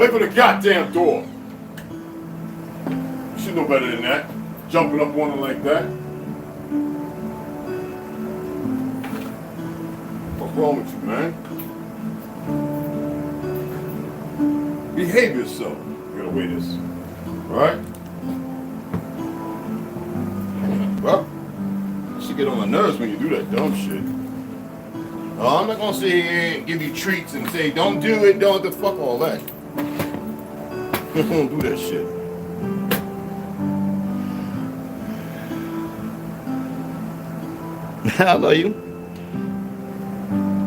Wait for the goddamn door. You should know better than that. Jumping up on it like that. What's wrong with you, man? Behave yourself. You gotta weigh this. Alright? Well, you should get on my nerves when you do that dumb shit. I'm not gonna sit here and give you treats and say, don't do it, don't, the fuck all that. Don't do that shit. I love you.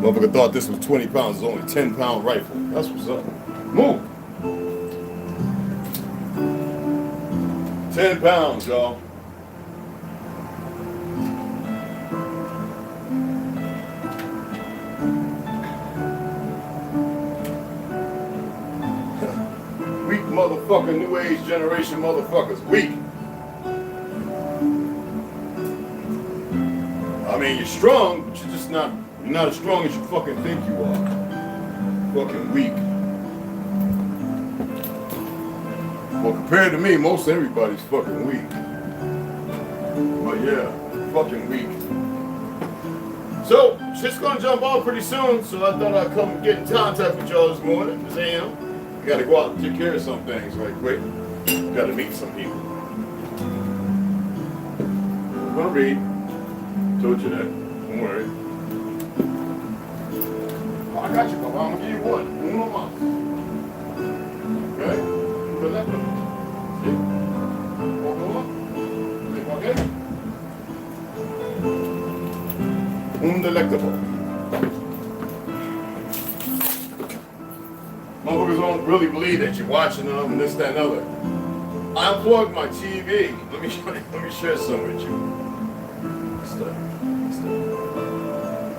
Motherfucker thought this was 20 pounds, it's only a 10-pound rifle. That's what's up. Move. 10 pounds, y'all. Weak motherfucker, new age generation motherfuckers. Weak. I mean, you're strong, but you're just not, you're not as strong as you fucking think you are. Fucking weak. Well, compared to me, most everybody's fucking weak. But yeah, fucking weak. So, shit's gonna jump off pretty soon, so I thought I'd come get in contact with y'all this morning. This AM. I gotta go out and take care of some things right quick. Gotta meet some people. I'm gonna read. Told you that. Don't worry. Oh, I got you, Papa. I'm gonna give you one. Uno más. Okay? Put that one. See? Okay? Un delectable. Motherfuckers don't really believe that you're watching them and this, that, and other. I unplugged my TV. Let me share some with you.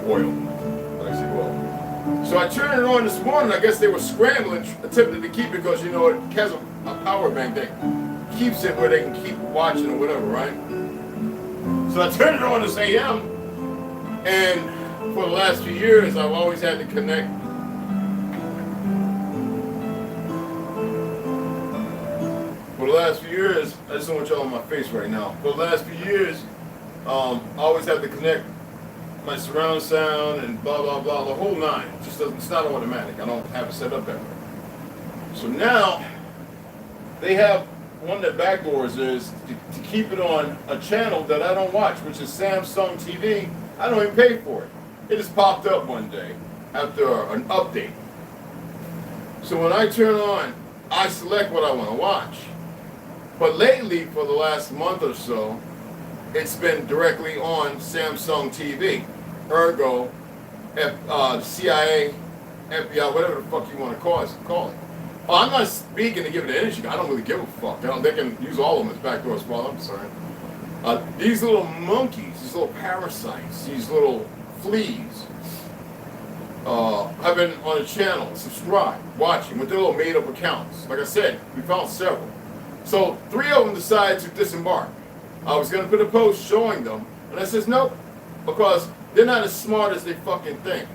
Oil. So I turned it on this morning. I guess they were scrambling, attempting to keep it because, you know, it has a power bank that keeps it where they can keep watching or whatever, right? So I turned it on this AM, and for the last few years, I've always had to connect. For the last few years, I just don't want y'all on my face right now. For the last few years, I always have to connect my surround sound and blah, blah, blah, the whole nine. It just doesn't, it's not automatic. I don't have it set up that way. So now, they have one that backdoors is to keep it on a channel that I don't watch, which is Samsung TV. I don't even pay for it. It just popped up one day after an update. So when I turn on, I select what I want to watch. But lately, for the last month or so, it's been directly on Samsung TV. Ergo, CIA, FBI, whatever the fuck you want to call it. Oh, I'm not speaking to give it energy. I don't really give a fuck. They can use all of them as backdoor as well. I'm sorry. These little monkeys, these little parasites, these little fleas, have been on the channel, subscribed, watching with their little made-up accounts. Like I said, we found several. So 3 of them decided to disembark. I was going to put a post showing them, and I says, nope, because they're not as smart as they fucking think.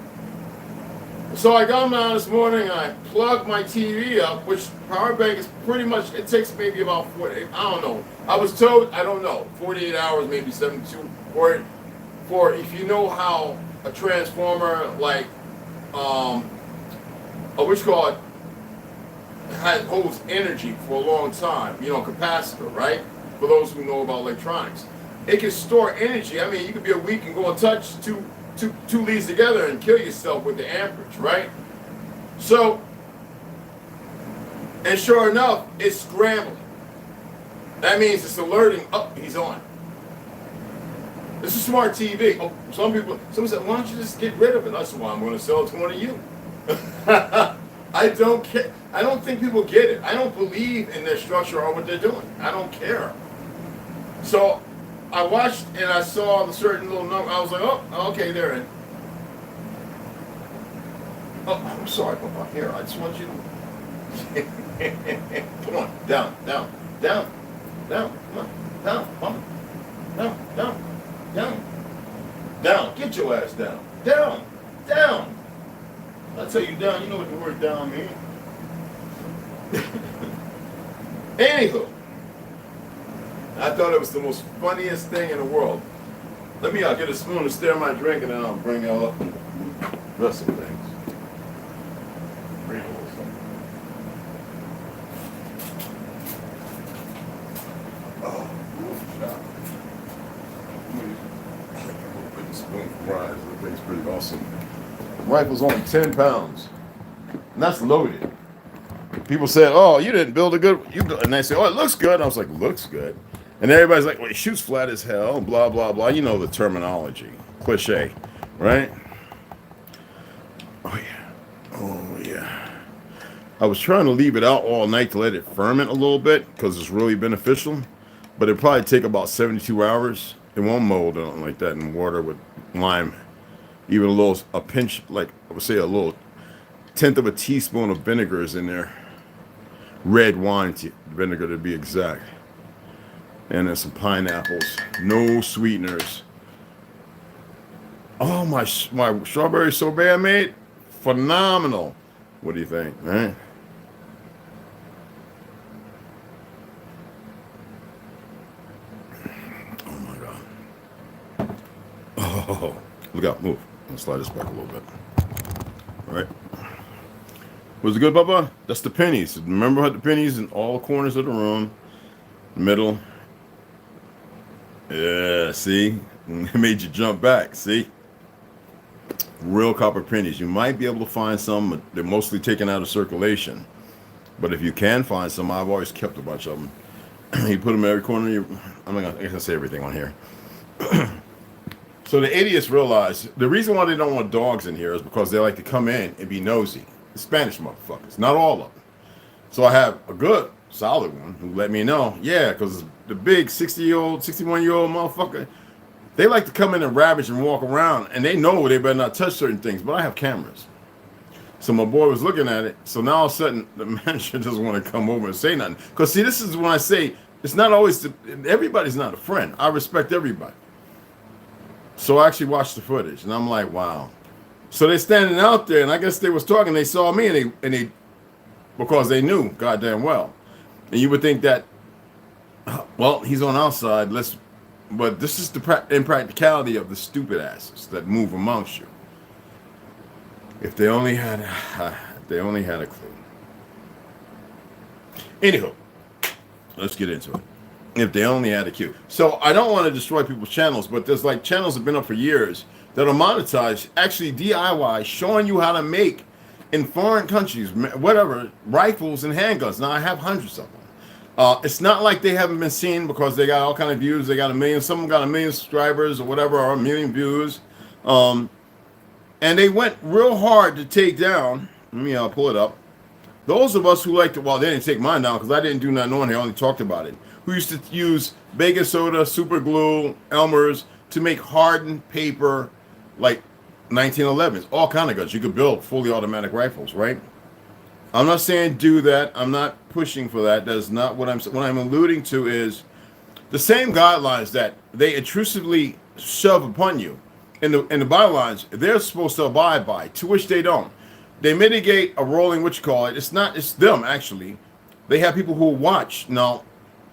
So I got them out this morning, and I plugged my TV up, which power bank is pretty much, it takes maybe about 40, I don't know. I was told, I don't know, 48 hours, maybe 72, for if you know how a transformer, like, what you call it, holds energy for a long time, you know, capacitor, right? For those who know about electronics. It can store energy. I mean, you could be a week and go and touch two leads together and kill yourself with the amperage, right? So, and sure enough, it's scrambling. That means it's alerting, he's on. It's a smart TV. Oh, someone said, why don't you just get rid of it? I said, well, I'm going to sell it to one of you. I don't care. I don't think people get it. I don't believe in their structure or what they're doing. I don't care. So I watched and I saw the certain little number. I was like, oh, okay, they're in. Oh, I'm sorry, Papa. Here, I just want you to. Come on, down. Come on, down. Get your ass down. Down. I tell you down. You know what the word down means. Anywho, I thought it was the most funniest thing in the world. Let me get a spoon and stir my drink, and then I'll bring y'all up and rest some things. Oh, spoon for fries. That thing's pretty awesome. The rifle's only 10 pounds, and that's loaded. People said, "Oh, you didn't build a good," and they say, "Oh, it looks good." And I was like, "Looks good," and everybody's like, "Well, it shoots flat as hell." Blah blah blah. You know the terminology, cliche, right? Oh yeah, oh yeah. I was trying to leave it out all night to let it ferment a little bit because it's really beneficial, but it'd probably take about 72 hours. It won't mold or nothing like that in water with lime. Even a pinch, like I would say, a little tenth of a teaspoon of vinegar is in there. Red wine vinegar to be exact. And then some pineapples. No sweeteners. Oh, my strawberry sorbet I made? Phenomenal. What do you think, right? Oh, my God. Oh, look out. Move. Let's slide this back a little bit. All right. Was it good, Bubba? That's the pennies. Remember how the pennies in all corners of the room, middle. Yeah, see? It made you jump back, see? Real copper pennies. You might be able to find some, but they're mostly taken out of circulation. But if you can find some, I've always kept a bunch of them. You put them in every corner. I'm not going to say everything on here. So the idiots realize the reason why they don't want dogs in here is because they like to come in and be nosy. The Spanish motherfuckers, not all of them. So I have a good, solid one who let me know, yeah, because the big 60-year-old, 61-year-old motherfucker, they like to come in and ravage and walk around, and they know they better not touch certain things, but I have cameras. So my boy was looking at it, so now all of a sudden, the manager doesn't want to come over and say nothing. Because see, this is when I say, it's not always, everybody's not a friend. I respect everybody. So I actually watched the footage, and I'm like, wow. So they're standing out there, and I guess they was talking. They saw me, and they because they knew goddamn well. And you would think that, well, he's on our side. But this is the impracticality of the stupid asses that move amongst you. If they only had a clue. Anywho, let's get into it. If they only had a cue. So I don't want to destroy people's channels, but there's like channels that have been up for years that are monetized, actually DIY, showing you how to make in foreign countries, whatever, rifles and handguns. Now I have hundreds of them. It's not like they haven't been seen because they got all kind of views. They got a million, some of them got 1 million subscribers or whatever, or 1 million views. And they went real hard to take down, let me pull it up. Those of us who like to, well, they didn't take mine down because I didn't do nothing on here, I only talked about it. Who used to use baking soda, super glue, Elmer's to make hardened paper like 1911s, all kind of guns. You could build fully automatic rifles, right? I'm not saying do that. I'm not pushing for that. That's not what I'm saying. What I'm alluding to is the same guidelines that they intrusively shove upon you in the bylines, they're supposed to abide by, to which they don't. They mitigate a rolling, what you call it. It's them, actually. They have people who watch. Now,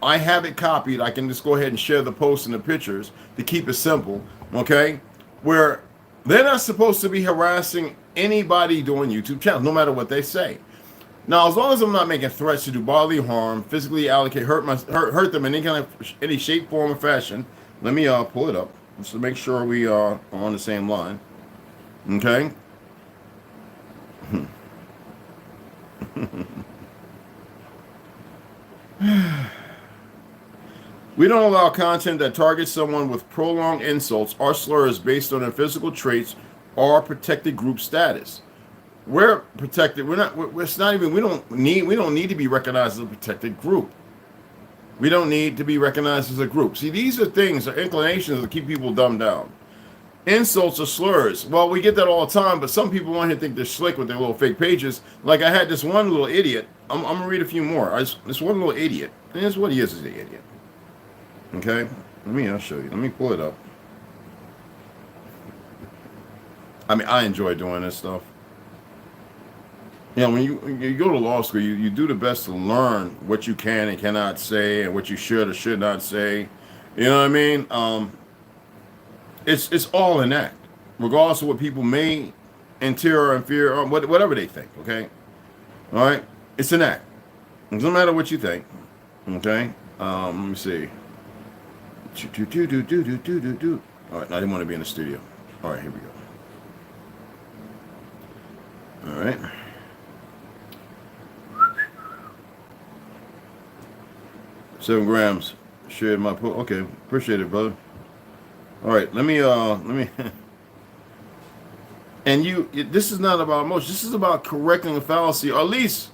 I have it copied. I can just go ahead and share the posts and the pictures to keep it simple, okay? Where they're not supposed to be harassing anybody doing YouTube channels, no matter what they say. Now, as long as I'm not making threats to do bodily harm, physically allocate, hurt them in any shape, form, or fashion, let me pull it up just to make sure we are on the same line, okay? We don't allow content that targets someone with prolonged insults or slurs based on their physical traits or protected group status. We're protected. We're not. It's not even. We don't need to be recognized as a protected group. We don't need to be recognized as a group. See, these are things, are inclinations that keep people dumbed down. Insults or slurs. Well, we get that all the time, but some people want to think they're slick with their little fake pages. Like I had this one little idiot. I'm gonna read a few more. This one little idiot. And this is what he is, an idiot. Okay, I'll show you. Let me pull it up. I mean, I enjoy doing this stuff. You know, when you go to law school, you do the best to learn what you can and cannot say and what you should or should not say. You know what I mean? It's all in that, regardless of what people may interior and fear or whatever they think. Okay, all right, it's an act. It doesn't matter what you think. Okay, let me see. All right, I didn't want to be in the studio. All right, here we go. All right. 7 grams. Shared my okay. Appreciate it, brother. All right, let me. And this is not about emotion. This is about correcting a fallacy, or at least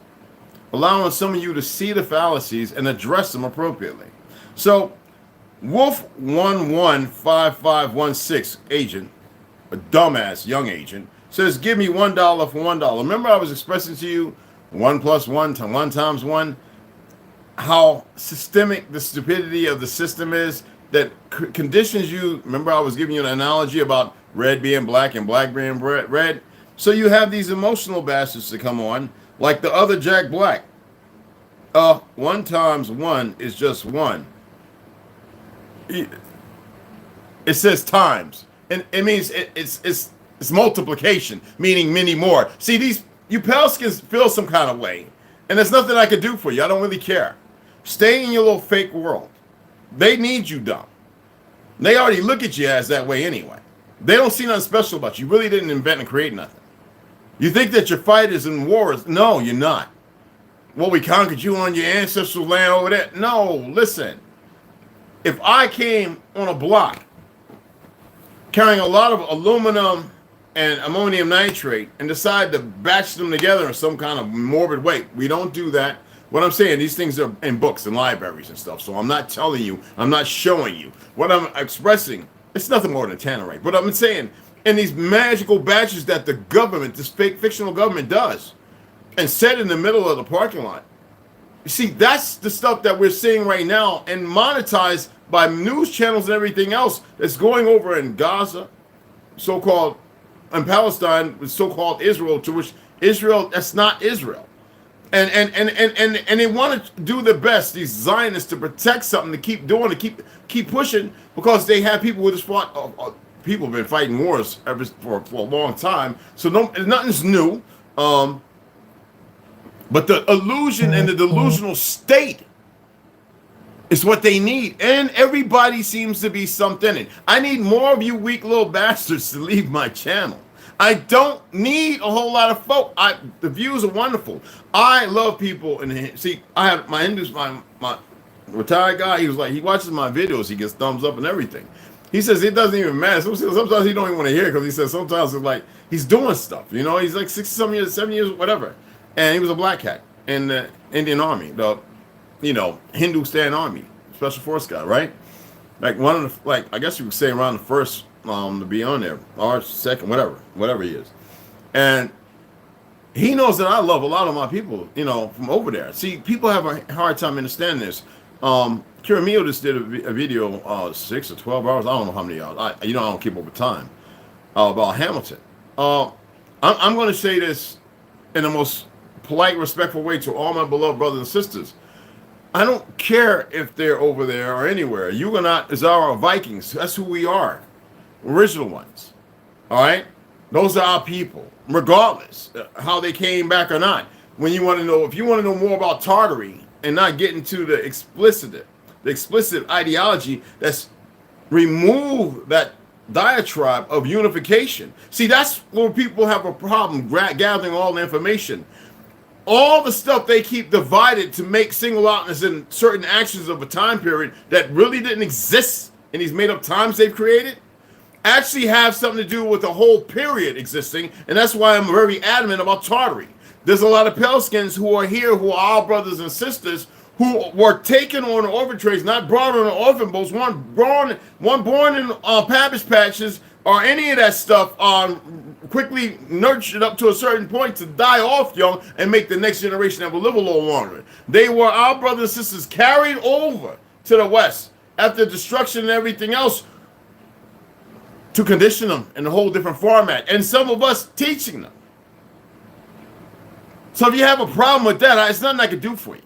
allowing some of you to see the fallacies and address them appropriately. So, Wolf 115516 agent, a dumbass young agent, says, "Give me $1 for $1." Remember, I was expressing to you 1 + 1 to 1 times 1. How systemic the stupidity of the system is that conditions you. Remember, I was giving you an analogy about red being black and black being red. So you have these emotional bastards to come on, like the other Jack Black. 1 times 1 is just 1. It says times, and it means it's multiplication, meaning many more. See, you Pelskins feel some kind of way, and there's nothing I could do for you. I don't really care. Stay in your little fake world. They need you dumb. They already look at you as that way anyway. They don't see nothing special about you. You really didn't invent and create nothing. You think that your fighters in wars? No, you're not. Well, we conquered you on your ancestral land over there. No, listen. If I came on a block carrying a lot of aluminum and ammonium nitrate and decide to batch them together in some kind of morbid way, we don't do that. What I'm saying, these things are in books and libraries and stuff, so I'm not telling you, I'm not showing you. What I'm expressing, it's nothing more than tannerite. But I'm saying, in these magical batches that the government, this fake fictional government does, and set in the middle of the parking lot. You see, that's the stuff that we're seeing right now and monetized by news channels and everything else that's going over in Gaza, so-called, in Palestine, with so-called Israel, to which Israel, that's not Israel. And they want to do the best, these Zionists, to protect something, to keep doing, to keep pushing, because they have people who just fought. People have been fighting wars for a long time, so nothing's new. But the illusion and the delusional state is what they need, and everybody seems to be something. I need more of you weak little bastards to leave my channel. I don't need a whole lot of folk. The views are wonderful. I love people, and see, I have my Hindus, my retired guy. He was like, he watches my videos, he gets thumbs up and everything. He says it doesn't even matter. Sometimes he don't even want to hear it, because he says sometimes it's like he's doing stuff. You know, he's like 60-some years, 7 years, whatever. And he was a black hat in the Indian Army, the Hindustan Army, special force guy, right? Like one of the, like, I guess you could say around the first to be on there, or second, whatever he is. And he knows that I love a lot of my people, from over there. See, people have a hard time understanding this. Kiramio just did a video 6 or 12 hours, I don't know how many hours, I don't keep up with time, about Hamilton. I'm going to say this in the most polite, respectful way to all my beloved brothers and sisters. I don't care if they're over there or anywhere. Huguenot is our Vikings. That's who we are. Original ones. All right? Those are our people, regardless how they came back or not. If you want to know more about Tartary and not get into the explicit ideology that's remove that diatribe of unification. See, that's where people have a problem gathering all the information. All the stuff they keep divided to make single outness in certain actions of a time period that really didn't exist in these made-up times they've created actually have something to do with the whole period existing, and that's why I'm very adamant about Tartary. There's a lot of Pelskins who are here, who are our brothers and sisters, who were taken on orphan trays, not brought on orphan boats, one born in Pabbage Patches or any of that stuff, quickly nurtured up to a certain point to die off young and make the next generation that will live a little longer. They were our brothers and sisters carried over to the West after destruction and everything else to condition them in a whole different format, and some of us teaching them. So if you have a problem with that, it's nothing I can do for you.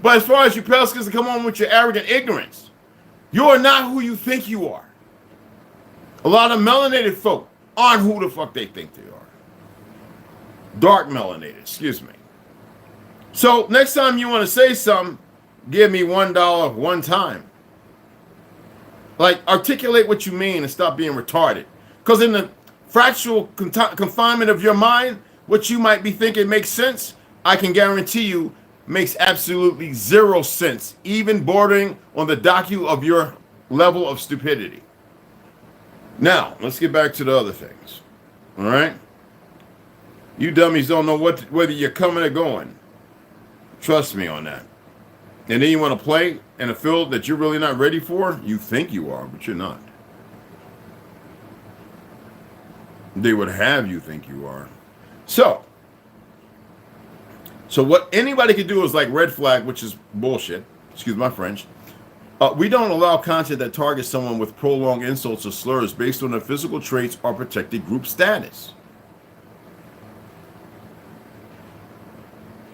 But as far as you Pelicans to come on with your arrogant ignorance, you are not who you think you are. A lot of melanated folk aren't who the fuck they think they are. Dark melanated, excuse me. So next time you want to say something, give me $1 one time. Like, articulate what you mean and stop being retarded. Because in the fractional confinement of your mind, what you might be thinking makes sense, I can guarantee you makes absolutely zero sense, even bordering on the docu of your level of stupidity. Now, let's get back to the other things. All right? You dummies don't know whether you're coming or going. Trust me on that. And then you want to play in a field that you're really not ready for? You think you are, but you're not. They would have you think you are. So what anybody can do is like red flag, which is bullshit. Excuse my French. We don't allow content that targets someone with prolonged insults or slurs based on their physical traits or protected group status.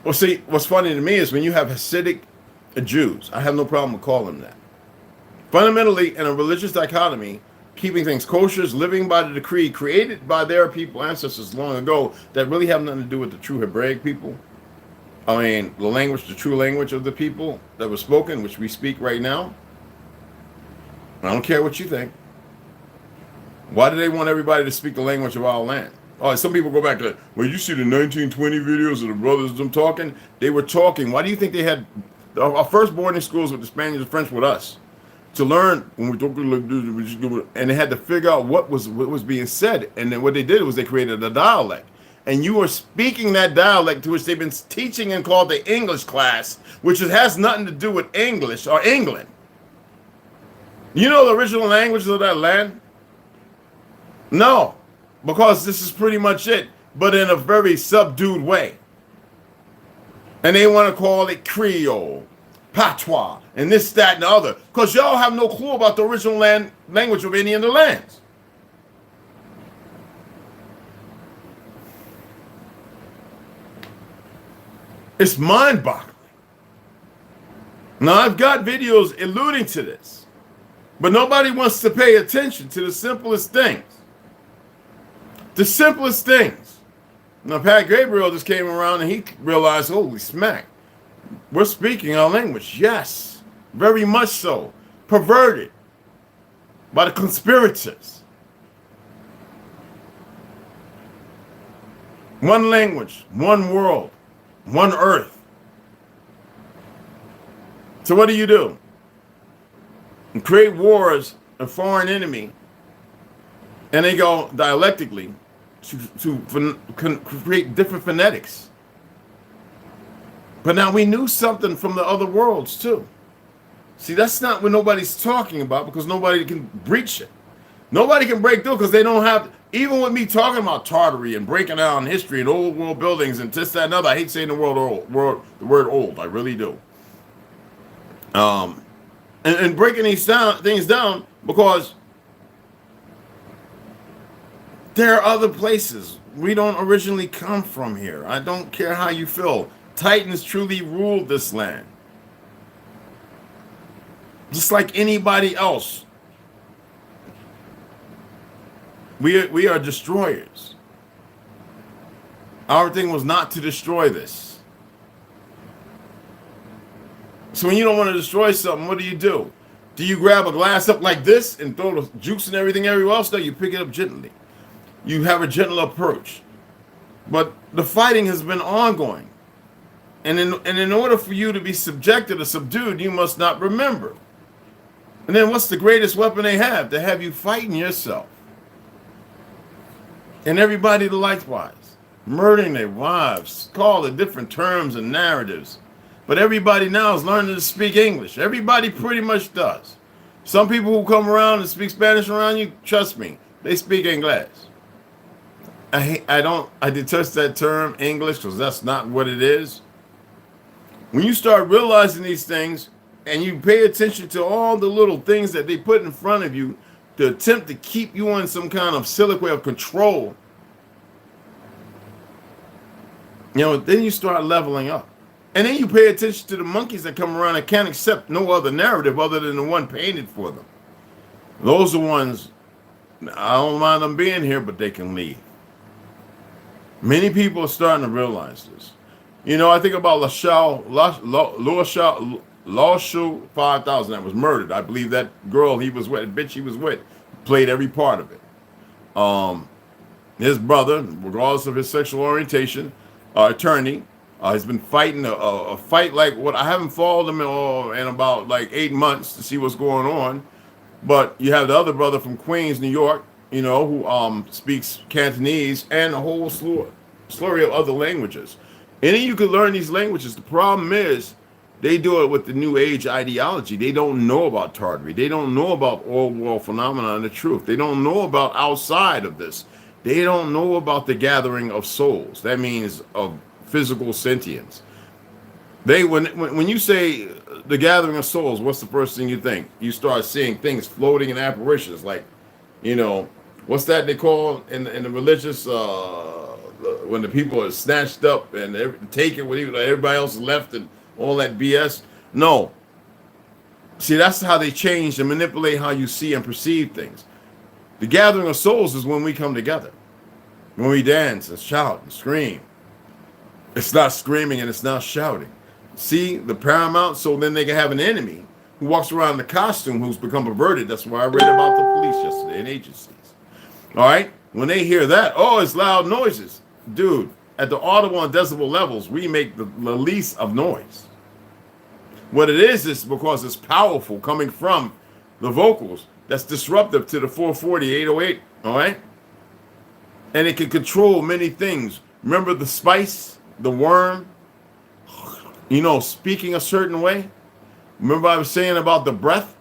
Well, see, what's funny to me is when you have Hasidic Jews, I have no problem with calling them that. Fundamentally, in a religious dichotomy, keeping things kosher, living by the decree created by their people, ancestors long ago, that really have nothing to do with the true Hebraic people. I mean, the language, the true language of the people that was spoken, which we speak right now. I don't care what you think. Why do they want everybody to speak the language of our land? Oh, some people go back to, well, you see the 1920 videos of the brothers them talking? They were talking. Why do you think they had our first boarding schools with the Spaniards and French with us? To learn when we talk like this, and they had to figure out what was being said. And then what they did was they created a dialect. And you are speaking that dialect to which they've been teaching and called the English class, which has nothing to do with English or England. You know the original language of that land? No, because this is pretty much it, but in a very subdued way. And they want to call it Creole, Patois, and this, that, and the other, because y'all have no clue about the original language of any of the lands. It's mind-boggling. Now, I've got videos alluding to this, but nobody wants to pay attention to the simplest things. The simplest things. Now, Pat Gabriel just came around and he realized, holy smack, we're speaking our language. Yes, very much so. Perverted by the conspirators. One language, one world, one earth. So what do? You create wars, a foreign enemy, and they go dialectically to create different phonetics. But now we knew something from the other worlds too. See, that's not what nobody's talking about, because nobody can breach it. Nobody can break through because they don't have, even with me talking about Tartary and breaking down history and old world buildings and this, that, and other. I hate saying the word old. I really do. And breaking these things down, because there are other places. We don't originally come from here. I don't care how you feel. Titans truly ruled this land. Just like anybody else. We are destroyers. Our thing was not to destroy this. So when you don't want to destroy something, what do? Do you grab a glass up like this and throw the juice and everything everywhere else? No, you pick it up gently. You have a gentle approach. But the fighting has been ongoing. And in order for you to be subjected or subdued, you must not remember. And then what's the greatest weapon they have? To have you fighting yourself. And everybody likewise. Murdering their wives. Call it different terms and narratives. But everybody now is learning to speak English. Everybody pretty much does. Some people who come around and speak Spanish around you, trust me, they speak English. I detest that term English, because that's not what it is. When you start realizing these things and you pay attention to all the little things that they put in front of you to attempt to keep you in some kind of silly way of control, You know, then you start leveling up. And then you pay attention to the monkeys that come around and can't accept no other narrative other than the one painted for them. Those are ones, I don't mind them being here, but they can leave. Many people are starting to realize this. You know, I think about Lashu 5000 that was murdered. I believe that girl he was with, bitch he was with, played every part of it. His brother, regardless of his sexual orientation, attorney, has been fighting a fight like what I haven't followed him in about like 8 months to see what's going on. But you have the other brother from Queens, New York, you know, who speaks Cantonese and a whole slurry of other languages. And then you can learn these languages. The problem is they do it with the new age ideology. They don't know about Tartary. They don't know about old world phenomena and the truth. They don't know about outside of this. They don't know about the gathering of souls. That means of physical sentience. When you say the gathering of souls, what's the first thing you think? You start seeing things floating in apparitions, like, you know, what's that they call in the religious when the people are snatched up and taken with everybody else left and all that BS? No. See, that's how they change and manipulate how you see and perceive things. The gathering of souls is when we come together, when we dance and shout and scream. It's not screaming and it's not shouting. See, the paramount, so then they can have an enemy who walks around in a costume who's become perverted. That's why I read about the police yesterday and agencies. All right? When they hear that, oh, it's loud noises. Dude, at the audible and decibel levels, we make the least of noise. What it is because it's powerful coming from the vocals. That's disruptive to the 440, 808, all right? And it can control many things. Remember the spice, the worm, you know, speaking a certain way? Remember I was saying about the breath?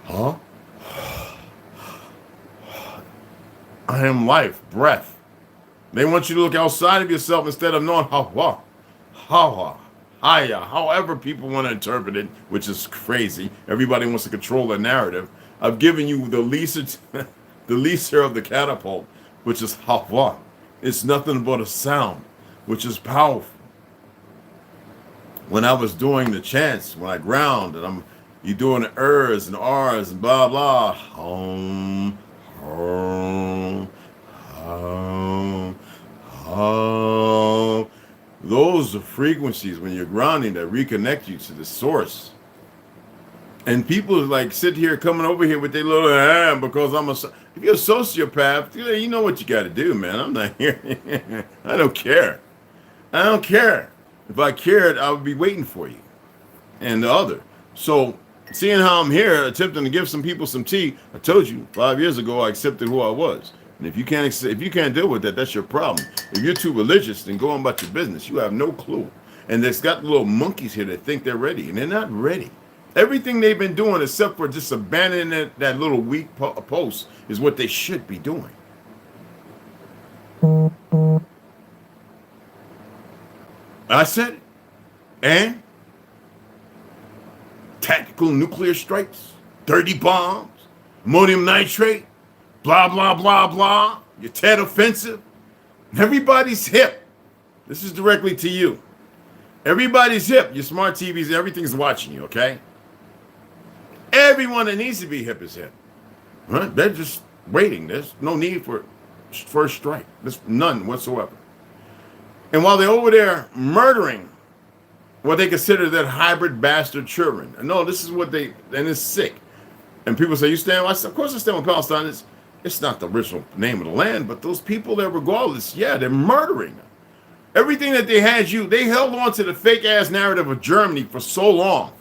Huh? I am life, breath. They want you to look outside of yourself instead of knowing however people want to interpret it, which is crazy. Everybody wants to control the narrative. I've given you the leaser of the catapult, which is hawa. It's nothing but a sound, which is powerful. When I was doing the chants, when I ground, and you doing the ers and r's and blah blah, hum, those are frequencies when you're grounding that reconnect you to the source. And people like sit here coming over here with their little because if you're a sociopath, you know what you got to do, man. I'm not here. I don't care. I don't care. If I cared, I would be waiting for you and the other. So seeing how I'm here, attempting to give some people some tea, I told you 5 years ago I accepted who I was. And if you can't deal with that, that's your problem. If you're too religious, then go on about your business. You have no clue. And there's got little monkeys here that think they're ready, and they're not ready. Everything they've been doing, except for just abandoning that little weak post, is what they should be doing. I said it. And tactical nuclear strikes, dirty bombs, ammonium nitrate, blah, blah, blah, blah, your Tet offensive. Everybody's hip. This is directly to you. Everybody's hip. Your smart TVs, everything's watching you, okay? Everyone that needs to be hip is hip. Right? They're just waiting. There's no need for first strike. There's none whatsoever. And while they're over there murdering what they consider their hybrid bastard children. No, this is what and it's sick. And people say, you stand with, of course I stand with Palestine. It's not the original name of the land, but those people there, regardless, yeah, they're murdering them. Everything that they held on to the fake ass narrative of Germany for so long.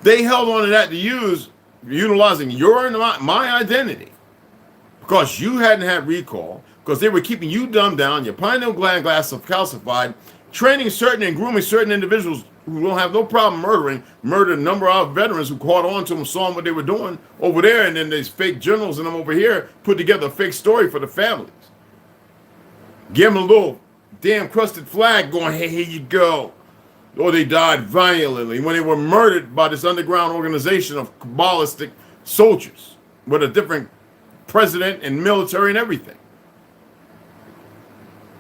They held on to that to utilizing your and my identity. Because you hadn't had recall, because they were keeping you dumbed down, your pineal gland glass of calcified, training certain and grooming certain individuals who don't have no problem murdered a number of veterans who caught on to them, saw what they were doing over there, and then these fake generals and them over here put together a fake story for the families. Give them a little damn crusted flag going, hey, here you go. Or they died violently when they were murdered by this underground organization of Kabbalistic soldiers with a different president and military and everything.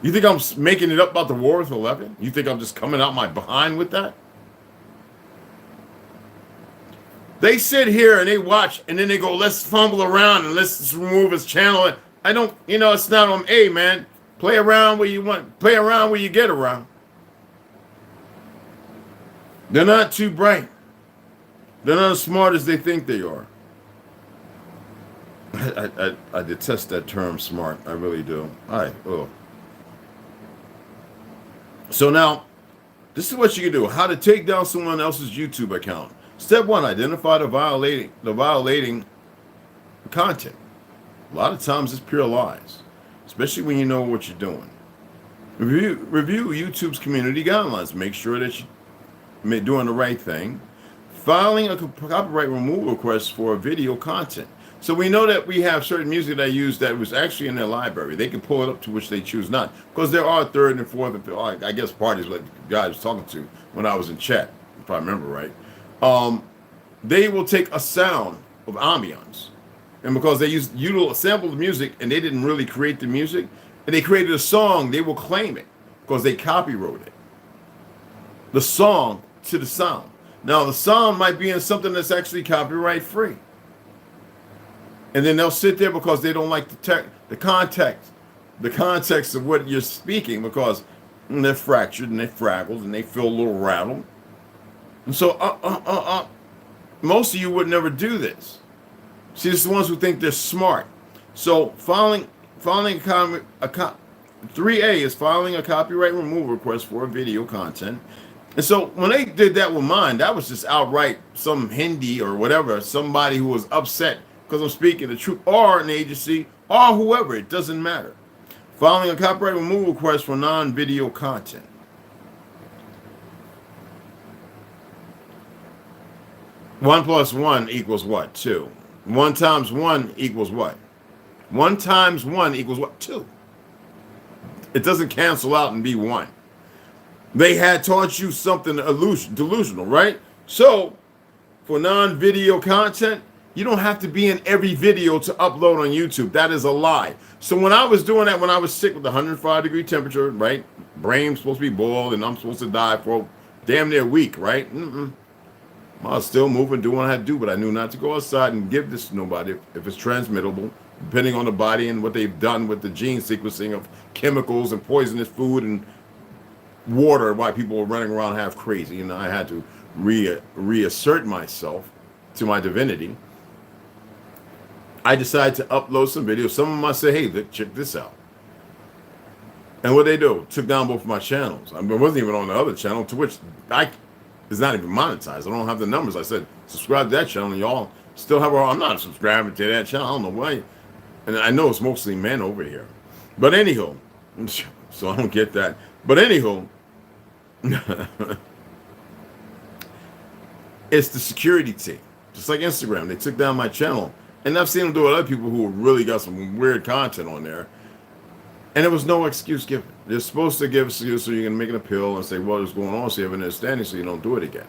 You think I'm making it up about the war with 11? You think I'm just coming out my behind with that? They sit here and they watch, and then they go, let's fumble around and let's just remove his channel. I don't, it's not on, hey, man, play around where you want, play around where you get around. They're not too bright. They're not as smart as they think they are. I detest that term smart. I really do. So now, this is what you can do. How to take down someone else's YouTube account. Step 1, identify the violating content. A lot of times it's pure lies, especially when you know what you're doing. Review YouTube's community guidelines. Make sure that you're doing the right thing. Filing a copyright removal request for video content. So we know that we have certain music that I use that was actually in their library. They can pull it up to which they choose not. Because there are third and fourth, I guess, parties like the guy I was talking to when I was in chat, if I remember right. They will take a sound of ambiance. And because they sampled the music and they didn't really create the music, and they created a song, they will claim it because they copyrighted it. The song to the sound. Now, the sound might be in something that's actually copyright free. And then they'll sit there because they don't like the context of what you're speaking, because they're fractured and they're fraggled and they feel a little rattled. And so, most of you would never do this. See, it's the ones who think they're smart. So, filing 3A is filing a copyright removal request for video content. And so when they did that with mine, that was just outright some Hindi or whatever, somebody who was upset because I'm speaking the truth, or an agency, or whoever, it doesn't matter. Filing a copyright removal request for non-video content. One plus one equals what? 2. 1 times 1 equals what? 1 times 1 equals what? 2. It doesn't cancel out and be 1. They had taught you something delusional, right? So, for non-video content, you don't have to be in every video to upload on YouTube. That is a lie. So when I was doing that, when I was sick with 105-degree temperature, right? Brain's supposed to be boiled and I'm supposed to die for damn near a week, right? I was still moving, doing what I had to do, but I knew not to go outside and give this to nobody if it's transmittable, depending on the body and what they've done with the gene sequencing of chemicals and poisonous food and water, why people were running around half crazy. I had to reassert myself to my divinity. I decided to upload some videos. Some of them I said, hey, look, check this out. And what they do, took down both of my channels. I wasn't even on the other channel, to which it's not even monetized. I don't have the numbers. I said, subscribe to that channel, and y'all still have I'm not subscribing to that channel. I don't know why. And I know it's mostly men over here. But anyhow, so I don't get that. But anyhow, it's the security team. Just like Instagram, they took down my channel. And I've seen them do it with other people who really got some weird content on there. And there was no excuse given. They're supposed to give excuse so you can make an appeal and say, well, what's going on, so you have an understanding so you don't do it again.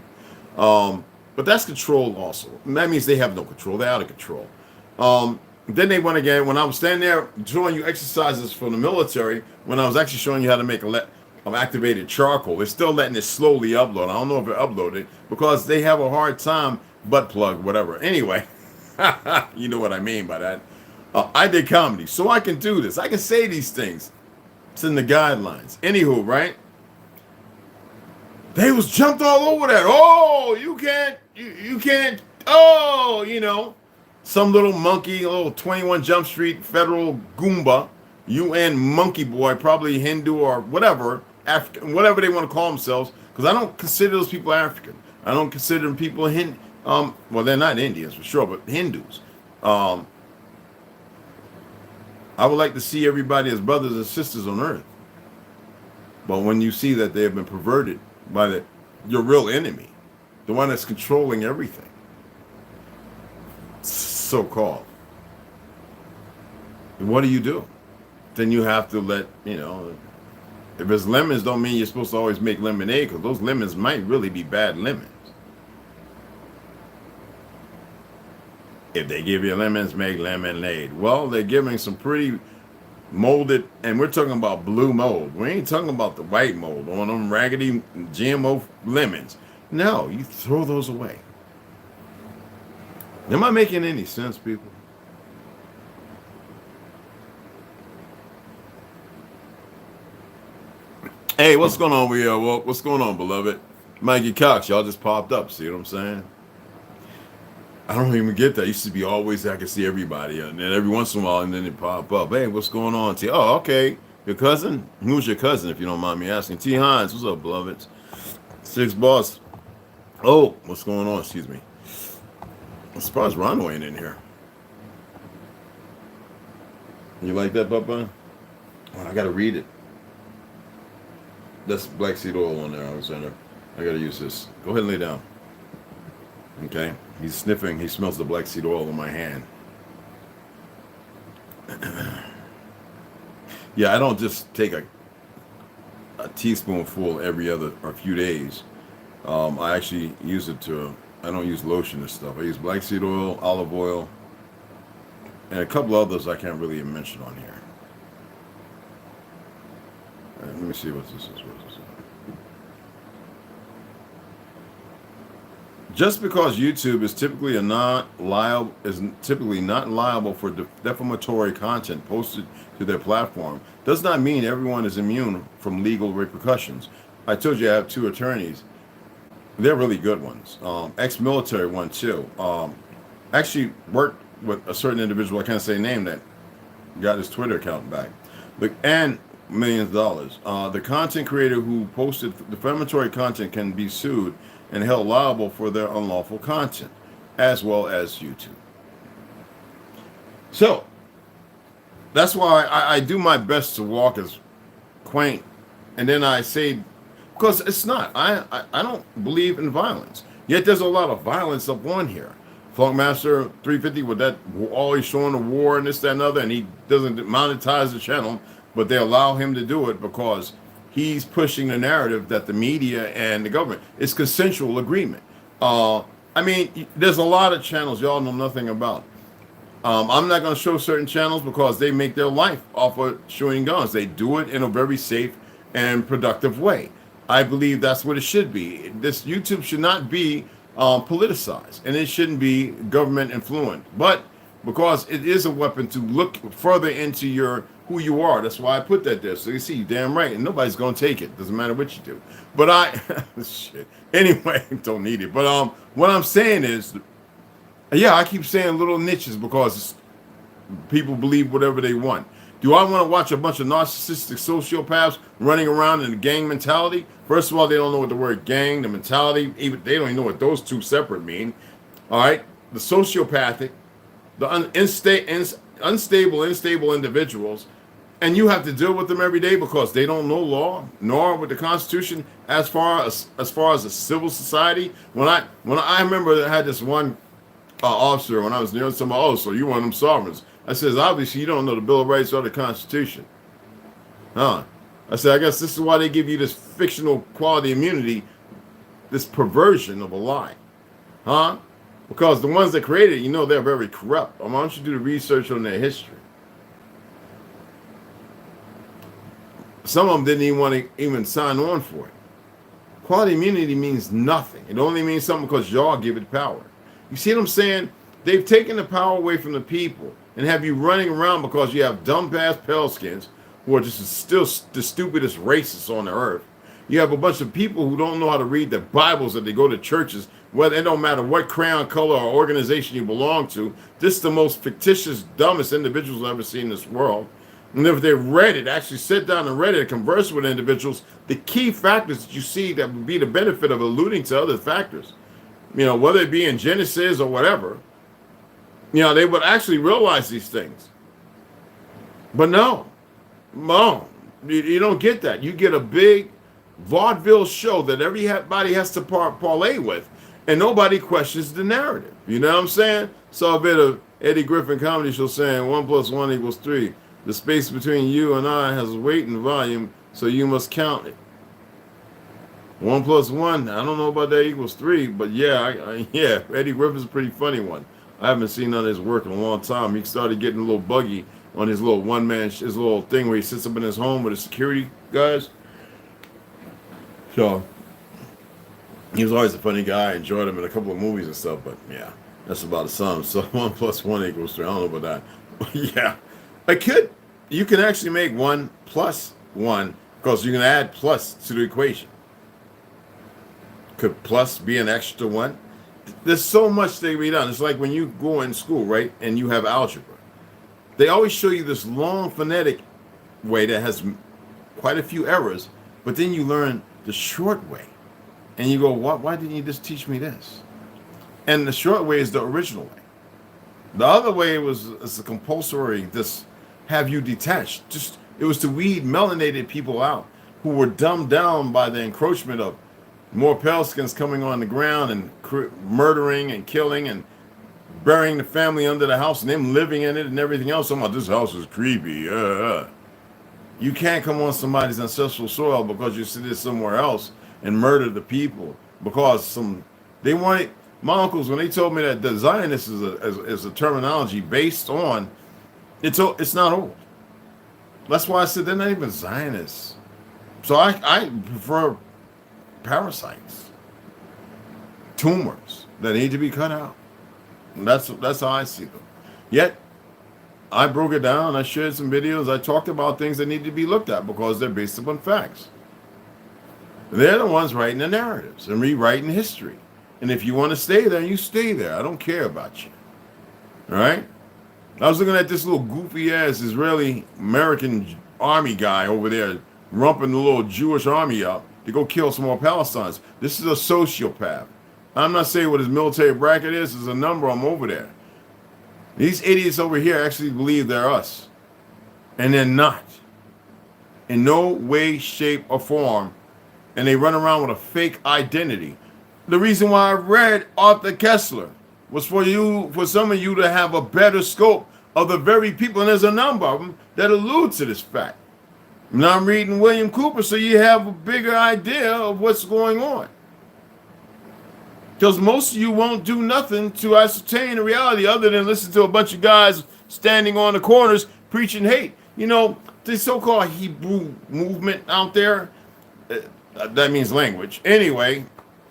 But that's control also. And that means they have no control. They're out of control. Then they went again. When I was standing there showing you exercises from the military, when I was actually showing you how to make activated charcoal, they're still letting it slowly upload. I don't know if it uploaded because they have a hard time, butt plug, whatever. Anyway, you know what I mean by that. I did comedy, so I can do this. I can say these things. It's in the guidelines. Anywho, right? They was jumped all over that. Oh, you can't. Oh, some little monkey, a little 21 Jump Street federal Goomba, UN monkey boy, probably Hindu or whatever, African, whatever they want to call themselves, because I don't consider those people African. I don't consider them people well, they're not Indians for sure, but Hindus. I would like to see everybody as brothers and sisters on earth. But when you see that they have been perverted by your real enemy, the one that's controlling everything, so-called, what do? Then you have to let, if it's lemons, don't mean you're supposed to always make lemonade, because those lemons might really be bad lemons. If they give you lemons, make lemonade. Well, they're giving some pretty molded, and we're talking about blue mold. We ain't talking about the white mold on them raggedy GMO lemons. No, you throw those away. Am I making any sense, people? Hey, what's going on, Well, what's going on, beloved? Mikey Cox, y'all just popped up. See what I'm saying? I don't even get that. It used to be always I could see everybody, and then every once in a while, and then it pop up. Hey, what's going on? T. Oh, okay. Your cousin? Who's your cousin, if you don't mind me asking? T. Hines, what's up, beloveds? Six Boss. Oh, what's going on? Excuse me. I'm surprised Rondo ain't in here. You like that, Papa? Oh, I gotta read it. That's black seed oil on there, Alexander. I gotta use this. Go ahead and lay down. Okay. He's sniffing. He smells the black seed oil in my hand. Yeah, I don't just take a teaspoonful every other or a few days. I actually use it to, I don't use lotion and stuff. I use black seed oil, olive oil, and a couple others I can't really mention on here. Let me see what this is. Just because YouTube is typically not liable for defamatory content posted to their platform does not mean everyone is immune from legal repercussions. I told you I have two attorneys. They're really good ones. Ex-military one too. Actually worked with a certain individual, I can't say name, that got his Twitter account back. And millions of dollars. The content creator who posted defamatory content can be sued and held liable for their unlawful content, as well as YouTube. So, that's why I do my best to walk as quaint, and then I say, because it's not, I don't believe in violence, yet there's a lot of violence up on here. Funkmaster 350 with that always showing the war and this, that, and other, and he doesn't monetize the channel, but they allow him to do it because he's pushing the narrative that the media and the government, it's consensual agreement. I mean, there's a lot of channels y'all know nothing about. I'm not going to show certain channels because they make their life off of shooting guns. They do it in a very safe and productive way. I believe that's what it should be. This YouTube should not be politicized, and it shouldn't be government influenced. But because it is a weapon to look further into who you are. That's why I put that there. So you see, damn right, and nobody's gonna take it. Doesn't matter what you do. But shit. Anyway, don't need it. But what I'm saying is, yeah, I keep saying little niches because people believe whatever they want. Do I want to watch a bunch of narcissistic sociopaths running around in a gang mentality? First of all, they don't know what the word gang, the mentality, even they don't even know what those two separate mean. All right, the sociopathic, the unstable individuals, and you have to deal with them every day because they don't know law nor with the Constitution as far as a civil society. When I remember I had this one officer when I was near somebody, oh, so you one of them sovereigns. I says, obviously you don't know the Bill of Rights or the Constitution. I said, I guess this is why they give you this fictional quality immunity, this perversion of a lie. Because the ones that created it, they're very corrupt. Why don't you do the research on their history? Some of them didn't even want to even sign on for it. Quality immunity means nothing. It only means something because y'all give it power. You see what I'm saying? They've taken the power away from the people and have you running around because you have dumb-ass pale skins who are just still the stupidest racists on the earth. You have a bunch of people who don't know how to read the Bibles that they go to churches, whether it don't matter what crayon color or organization you belong to. This is the most fictitious, dumbest individuals I've ever seen in this world. And if they read it, actually sit down and read it and converse with individuals, the key factors that you see that would be the benefit of alluding to other factors, whether it be in Genesis or whatever, they would actually realize these things. But no, you don't get that. You get a big vaudeville show that everybody has to parlay with, and nobody questions the narrative. You know what I'm saying? Saw a bit of Eddie Griffin comedy show saying 1 + 1 = 3. The space between you and I has weight and volume, so you must count it. 1 + 1, I don't know about that equals 3, but yeah, Eddie Griffin's a pretty funny one. I haven't seen none of his work in a long time. He started getting a little buggy on his little his little thing where he sits up in his home with his security guys. So he was always a funny guy. I enjoyed him in a couple of movies and stuff, but yeah, that's about a sum. So 1 + 1 = 3. I don't know about that. Yeah, you can actually make 1 + 1 because you can add plus to the equation. Could plus be an extra 1? There's so much that can be done. It's like when you go in school, right, and you have algebra. They always show you this long phonetic way that has quite a few errors, but then you learn the short way. And you go, why didn't you just teach me this? And the short way is the original way. The other way is a compulsory, just have you detached. It was to weed melanated people out who were dumbed down by the encroachment of more pale skins coming on the ground and murdering and killing and burying the family under the house and them living in it and everything else. I'm like, this house is creepy. You can't come on somebody's ancestral soil because you sit there somewhere else and murder the people because they wanted. My uncles, when they told me that the Zionist is a terminology based on, it's not old. That's why I said they're not even Zionists. So I prefer parasites, tumors that need to be cut out. And that's how I see them. Yet I broke it down. I shared some videos. I talked about things that need to be looked at because they're based upon facts. They're the ones writing the narratives and rewriting history. And if you want to stay there, you stay there. I don't care about you. All right? I was looking at this little goofy-ass Israeli American army guy over there rumping the little Jewish army up to go kill some more Palestinians. This is a sociopath. I'm not saying what his military bracket is. There's a number of them over there. These idiots over here actually believe they're us. And they're not. In no way, shape, or form. And they run around with a fake identity. The reason why I read Arthur Kessler was for some of you to have a better scope of the very people, and there's a number of them that allude to this fact. Now I'm reading William Cooper, so you have a bigger idea of what's going on. Because most of you won't do nothing to ascertain the reality other than listen to a bunch of guys standing on the corners preaching hate. You know, the so-called Hebrew movement out there, that means language. Anyway,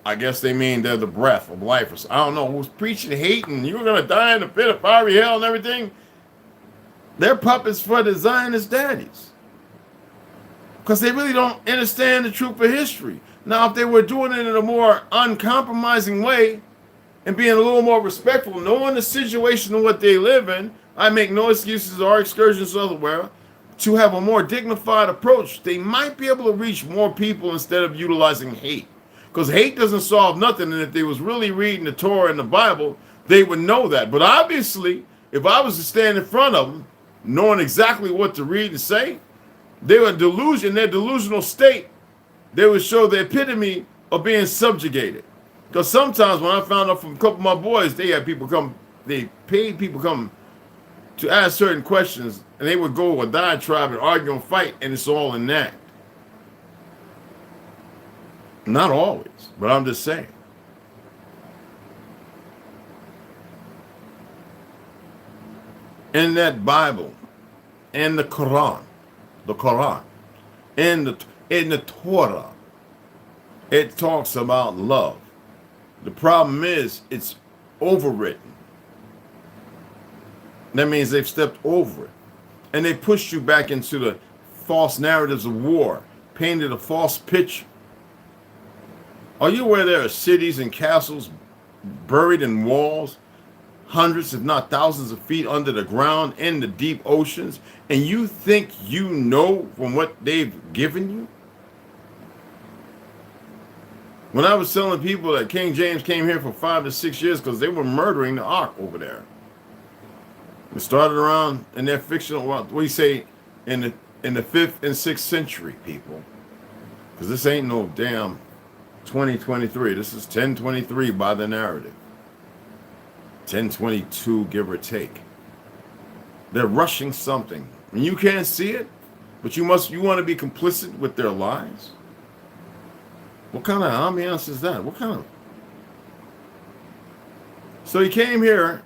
I guess they mean they're the breath of life. Or I don't know who's preaching hate and you're going to die in the pit of fiery hell and everything. They're puppets for the Zionist daddies. Because they really don't understand the truth of history. Now, if they were doing it in a more uncompromising way and being a little more respectful, knowing the situation and what they live in, I make no excuses or excursions elsewhere, to have a more dignified approach, they might be able to reach more people instead of utilizing hate. Because hate doesn't solve nothing, and if they was really reading the Torah and the Bible, they would know that. But obviously, if I was to stand in front of them, knowing exactly what to read and say, they were in their delusional state, they would show the epitome of being subjugated. Because sometimes when I found out from a couple of my boys, they paid people come to ask certain questions, and they would go with a diatribe and argue and fight, and it's all in that. Not always, but I'm just saying. In that Bible, in the Quran, in the Torah, it talks about love. The problem is it's overwritten. That means they've stepped over it. And they pushed you back into the false narratives of war, painted a false picture. Are you aware there are cities and castles buried in walls, hundreds if not thousands of feet under the ground in the deep oceans, and you think you know from what they've given you? When I was telling people that King James came here for 5 to 6 years because they were murdering the Ark over there. It started around in their fictional, what do you say, in the 5th and 6th century, people. Because this ain't no damn 2023. This is 1023 by the narrative. 1022, give or take. They're rushing something. And you can't see it, but you want to be complicit with their lies? What kind of ambiance is that? So he came here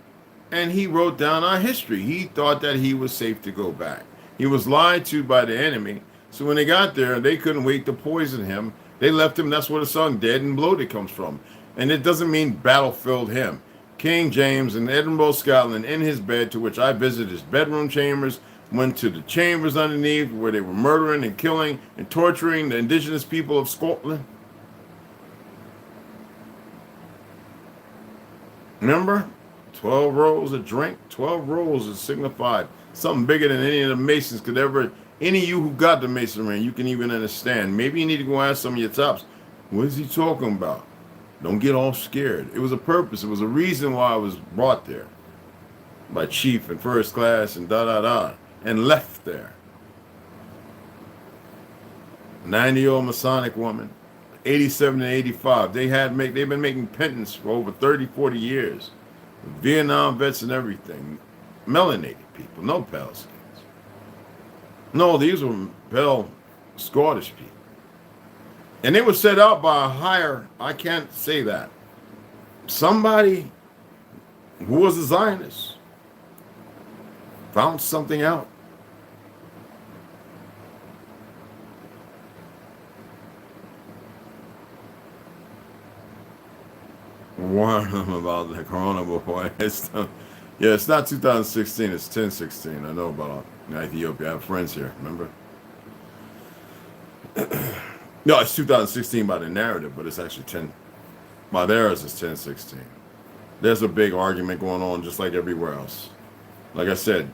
and he wrote down our history. He thought that he was safe to go back. He was lied to by the enemy. So when they got there, they couldn't wait to poison him. They left him. That's where the song Dead and Bloated comes from. And it doesn't mean battlefield him. King James in Edinburgh, Scotland, in his bed, to which I visited his bedroom chambers, went to the chambers underneath where they were murdering and killing and torturing the indigenous people of Scotland. Remember? 12 rolls of drink. 12 rolls is signified something bigger than any of the Masons could ever. Any of you who got the Masonry, you can even understand. Maybe you need to go ask some of your tops. What is he talking about? Don't get all scared. It was a purpose. It was a reason why I was brought there by chief and first class and and left there. 90-year-old Masonic woman, 87 and 85. They've been making penance for over 30, 40 years. Vietnam vets and everything. Melanated people, no pale skins. No, these were pale Scottish people. And they were set out by a higher, I can't say that, somebody who was a Zionist found something out. Warn them about the corona before it's done. Yeah, it's not 2016, it's 1016. I know about Ethiopia. I have friends here, remember? No, it's 2016 by the narrative, but it's actually 10. By theirs, it's 1016. There's a big argument going on just like everywhere else. Like I said,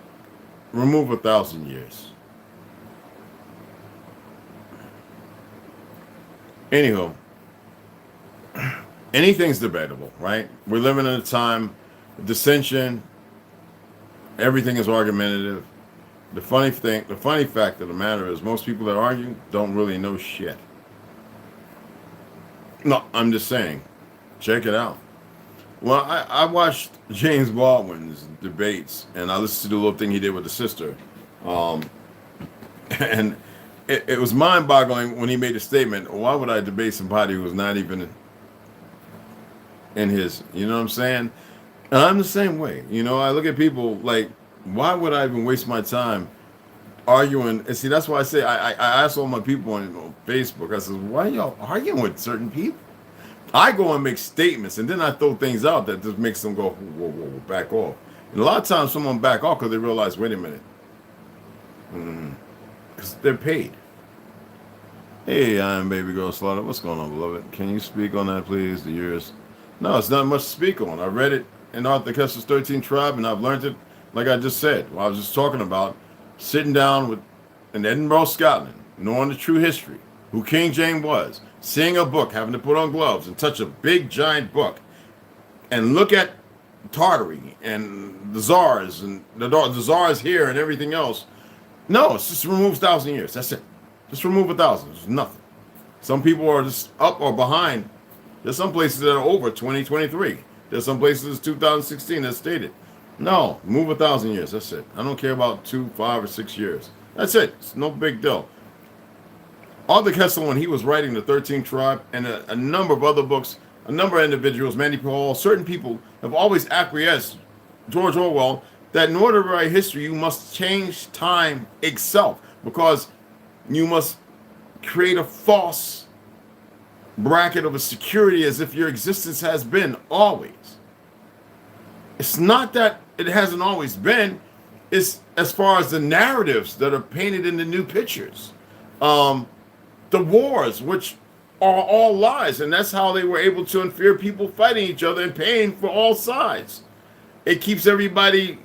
remove 1,000 years. Anyhow, anything's debatable, right? We're living in a time of dissension. Everything is argumentative. The funny fact of the matter is most people that argue don't really know shit. No, I'm just saying. Check it out. Well, I watched James Baldwin's debates, and I listened to the little thing he did with the sister. And it was mind-boggling when he made the statement, why would I debate somebody who's not even in his, you know what I'm saying? And I'm the same way. You know, I look at people like, why would I even waste my time arguing? And see, that's why I say, I ask all my people on Facebook, I says, why are y'all arguing with certain people? I go and make statements, and then I throw things out that just makes them go, whoa, whoa, whoa, back off. And a lot of times someone back off because they realize, wait a minute. Because they're paid. Hey, I'm Baby Girl Slaughter. What's going on, beloved? Can you speak on that, please? The years. No, it's not much to speak on. I read it in Arthur Kessler's 13 Tribe, and I've learned it, like I just said. Well, I was just talking about sitting down with in Edinburgh, Scotland, knowing the true history, who King James was, seeing a book, having to put on gloves and touch a big, giant book, and look at Tartary and the czars and the czars here and everything else. No, it's just removes 1,000 years. That's it. Just remove 1,000. It's nothing. Some people are just up or behind. There's some places that are over 2023. There's some places 2016 that's stated. No, move 1,000 years. That's it. I don't care about 2, 5, or 6 years. That's it. It's no big deal. Arthur Kessler, when he was writing the 13th Tribe and a number of other books, a number of individuals, Mandy Paul, certain people have always acquiesced, George Orwell, that in order to write history, you must change time itself because you must create a false bracket of a security as if your existence has been always. It's not that it hasn't always been. It's as far as the narratives that are painted in the new pictures. The wars, which are all lies, and that's how they were able to infer people fighting each other and paying for all sides. It keeps everybody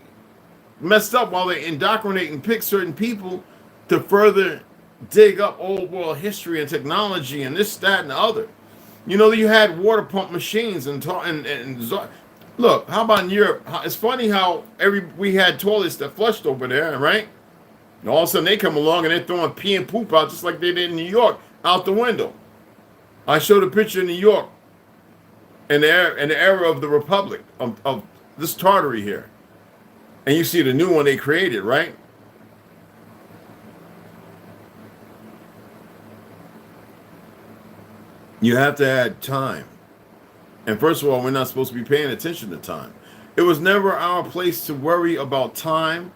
messed up while they indoctrinate and pick certain people to further dig up old world history and technology and this, that, and the other. You know, you had water pump machines and look, how about in Europe? It's funny how we had toilets that flushed over there, right? And all of a sudden they come along and they're throwing pee and poop out just like they did in New York out the window. I showed a picture in New York in the era of the Republic of this Tartary here. And you see the new one they created, right? You have to add time. And first of all, we're not supposed to be paying attention to time. It was never our place to worry about time.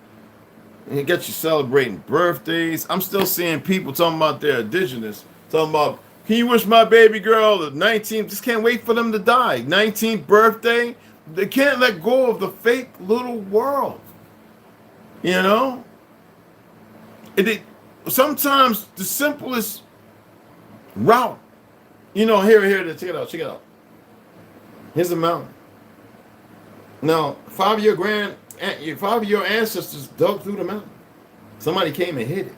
And it gets you celebrating birthdays. I'm still seeing people talking about their indigenous, talking about, can you wish my baby girl the 19th? Just can't wait for them to die. 19th birthday. They can't let go of the fake little world. You know? Sometimes the simplest route, you know, here, check it out. Here's a mountain. Now, 5 of your ancestors dug through the mountain. Somebody came and hit it.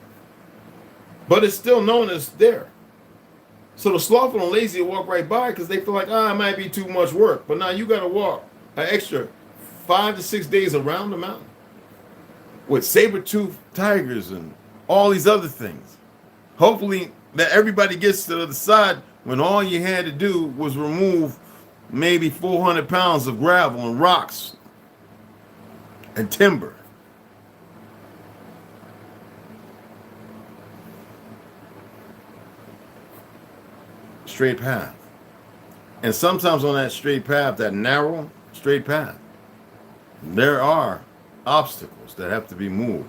But it's still known as there. So the slothful and lazy walk right by because they feel like, it might be too much work. But now you got to walk an extra 5 to 6 days around the mountain with saber-toothed tigers and all these other things. Hopefully that everybody gets to the other side when all you had to do was remove maybe 400 pounds of gravel and rocks and timber. Straight path. And sometimes on that straight path, that narrow straight path, there are obstacles that have to be moved.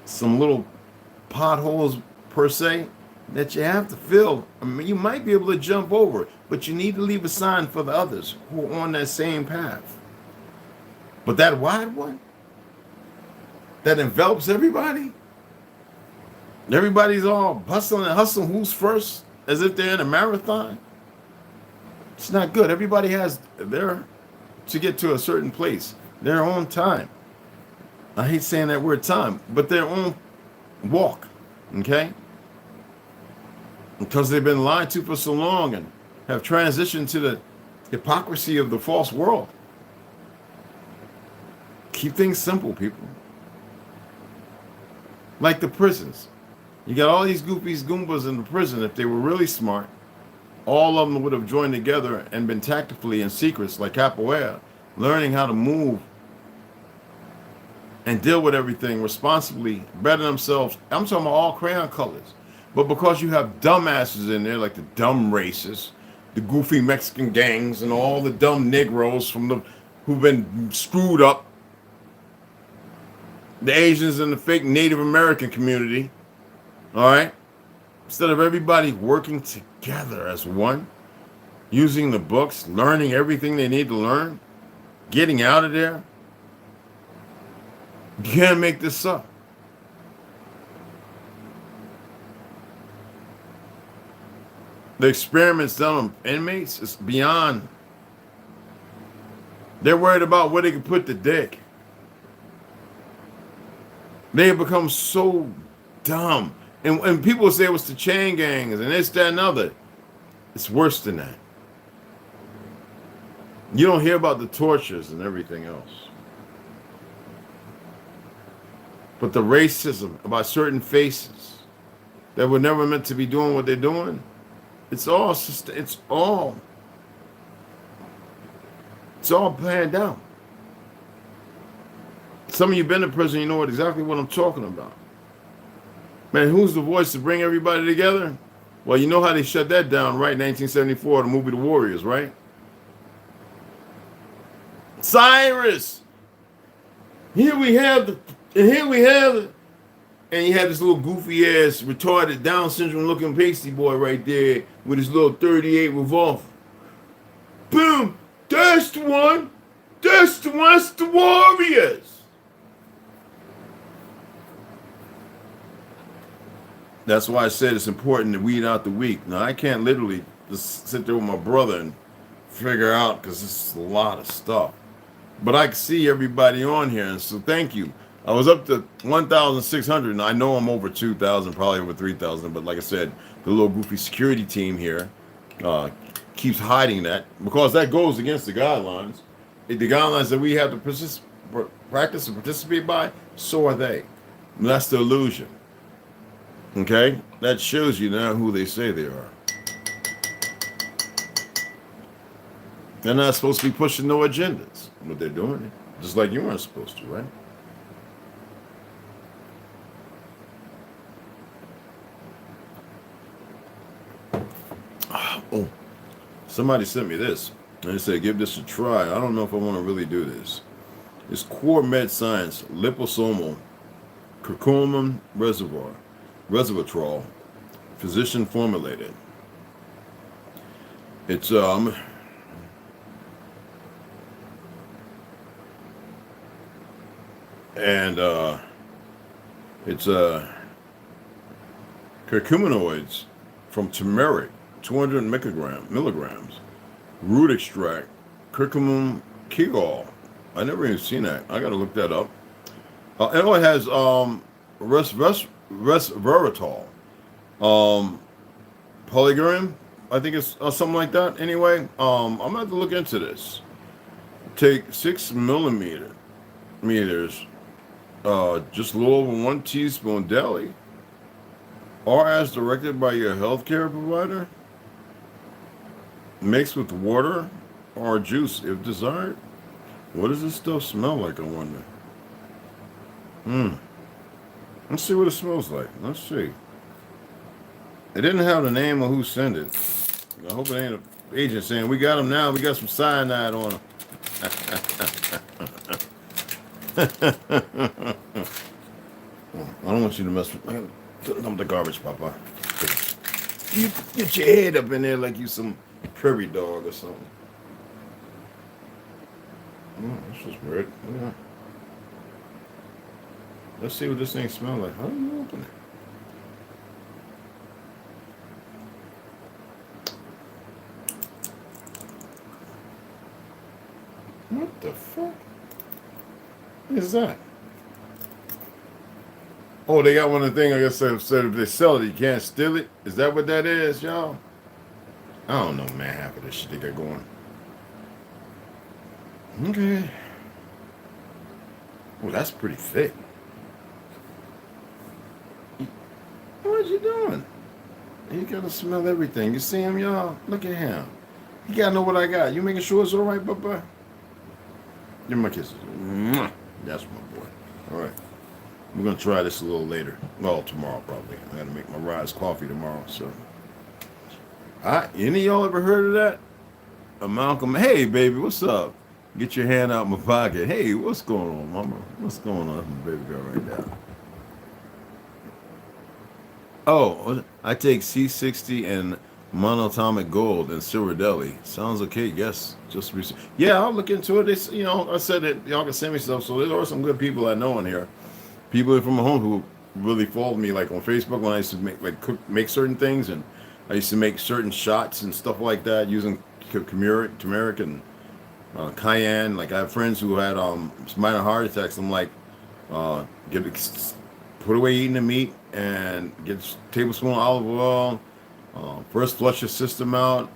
Some little potholes per se that you have to fill. I mean, you might be able to jump over, but you need to leave a sign for the others who are on that same path. But that wide one that envelops everybody, everybody's all bustling and hustling who's first as if they're in a marathon. It's not good. Everybody has to get to a certain place, their own time. I hate saying that word time, but their own walk, okay? Because they've been lied to for so long and have transitioned to the hypocrisy of the false world. Keep things simple, people. Like the prisons. You got all these goofies, goombas in the prison. If they were really smart, all of them would have joined together and been tactfully in secrets like capoeira, learning how to move and deal with everything responsibly, better themselves. I'm talking about all crayon colors. But because you have dumbasses in there, like the dumb racists, the goofy Mexican gangs, and all the dumb Negroes who've been screwed up, the Asians and the fake Native American community, all right? Instead of everybody working together as one, using the books, learning everything they need to learn, getting out of there, you can't make this up. The experiments done on inmates is beyond. They're worried about where they can put the dick. They have become so dumb. And people say it was the chain gangs and this, that, and other. It's worse than that. You don't hear about the tortures and everything else. But the racism about certain faces that were never meant to be doing what they're doing, it's all planned out. Some of you been in prison, you know exactly what I'm talking about. Man, who's the voice to bring everybody together? Well, you know how they shut that down, right? 1974, the movie The Warriors, right? Cyrus! Here we have it. And you have this little goofy ass, retarded, Down syndrome looking pasty boy right there with his little 38 revolver. Boom! That's the one! That's the one! That's the Warriors! That's why I said it's important to weed out the weak. Now, I can't literally just sit there with my brother and figure out, because it's a lot of stuff. But I can see everybody on here, and so thank you. I was up to 1,600, and I know I'm over 2,000, probably over 3,000. But like I said, the little goofy security team here keeps hiding that, because that goes against the guidelines. The guidelines that we have to practice and participate by, so are they. And that's the illusion. Okay? That shows you now who they say they are. They're not supposed to be pushing no agendas, but they're doing it. Just like you weren't supposed to, right? Oh, somebody sent me this. And I said, give this a try. I don't know if I want to really do this. It's Core Med Science Liposomal Curcumin Resveratrol, physician formulated. It's it's curcuminoids from turmeric, 200 milligrams, root extract, curcumin kigol. I never even seen that. I gotta look that up. And it has resveratrol, polygram, I think it's something like that. Anyway, I'm gonna have to look into this. Take 6 meters, just a little over 1 teaspoon daily, or as directed by your healthcare provider. Mix with water or juice if desired. What does this stuff smell like, I wonder? Let's see what it smells like. Let's see. It didn't have the name of who sent it. I hope it ain't an agent saying, we got him now, we got some cyanide on him. I don't want you to mess with the garbage, Papa. You get your head up in there like you some prairie dog or something. This is weird. Yeah. Let's see what this thing smells like. How do you open it? What the fuck is that? Oh, they got one of the things, I guess, said if they sell it, you can't steal it. Is that what that is, y'all? I don't know, man, half of this shit they got going. Okay. Oh, that's pretty thick. What you doing? You gotta smell everything. You see him, y'all? Look at him. You gotta know what I got. You making sure it's all right, Bubba? Give me my kisses. Mwah. That's my boy. All right. We're gonna try this a little later. Well, tomorrow probably. I gotta make my Rise coffee tomorrow. So, any of y'all ever heard of that? A Malcolm. Hey, baby, what's up? Get your hand out my pocket. Hey, what's going on, mama? What's going on, baby girl, right now? Oh, I take C60 and monatomic gold and silver deli. Sounds okay. Yes, just recently. Yeah, I'll look into it. It's, I said that y'all can send me stuff. So there are some good people I know in here. People from home who really followed me, like on Facebook when I used to make certain things, and I used to make certain shots and stuff like that using turmeric and cayenne. Like I have friends who had minor heart attacks. I'm like, put away eating the meat and get a tablespoon of olive oil. First flush your system out.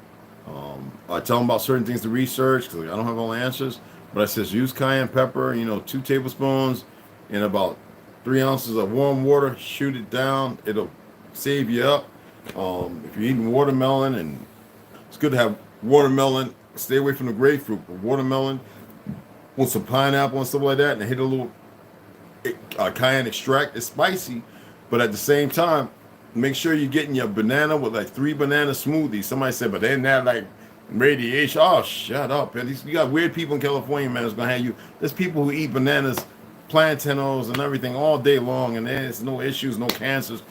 I tell them about certain things to research because I don't have all the answers. But I says use cayenne pepper, 2 tablespoons in about 3 ounces of warm water. Shoot it down. It'll save you up. If you're eating watermelon, and it's good to have watermelon. Stay away from the grapefruit. But watermelon with some pineapple and stuff like that, and hit a little cayenne extract. It's spicy, but at the same time, make sure you're getting your banana with like 3 banana smoothies. Somebody said, but then that like radiation. Oh, shut up. You got weird people in California, man, that's gonna have you. There's people who eat bananas, plantains, and everything all day long, and there's no issues, no cancers.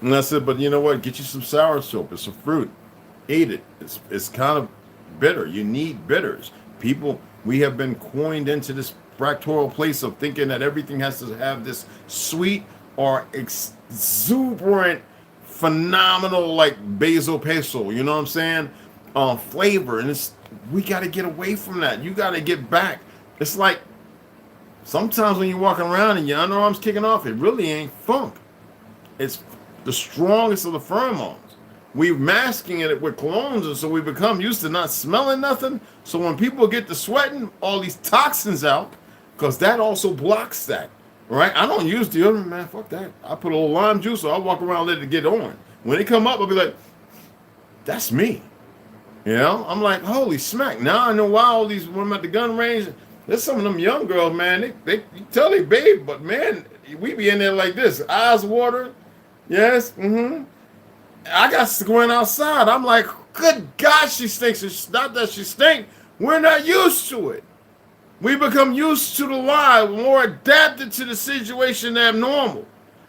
And I said, but you know what? Get you some sour soap. It's a fruit. Eat it. It's kind of bitter. You need bitters. People, we have been coined into this fractal place of thinking that everything has to have this sweet or exuberant, phenomenal, like basil pesto, you know what I'm saying? Flavor. And we got to get away from that. You got to get back. It's like sometimes when you're walking around and your underarms kicking off, it really ain't funk. It's the strongest of the pheromones. We're masking it with colognes, and so we become used to not smelling nothing. So when people get to sweating, all these toxins out, because that also blocks that. Right? I don't use deodorant, man. Fuck that. I put a little lime juice, so I walk around and let it get on. When it come up, I'll be like, that's me. I'm like, holy smack. Now I know why all these women at the gun range, there's some of them young girls, man, they you tell they babe, but man, we be in there like this, eyes watering. Yes, I got to go in outside. I'm like, good God, she stinks. It's not that she stink, We're not used to it. We become used to the lie, more adapted to the situation than normal.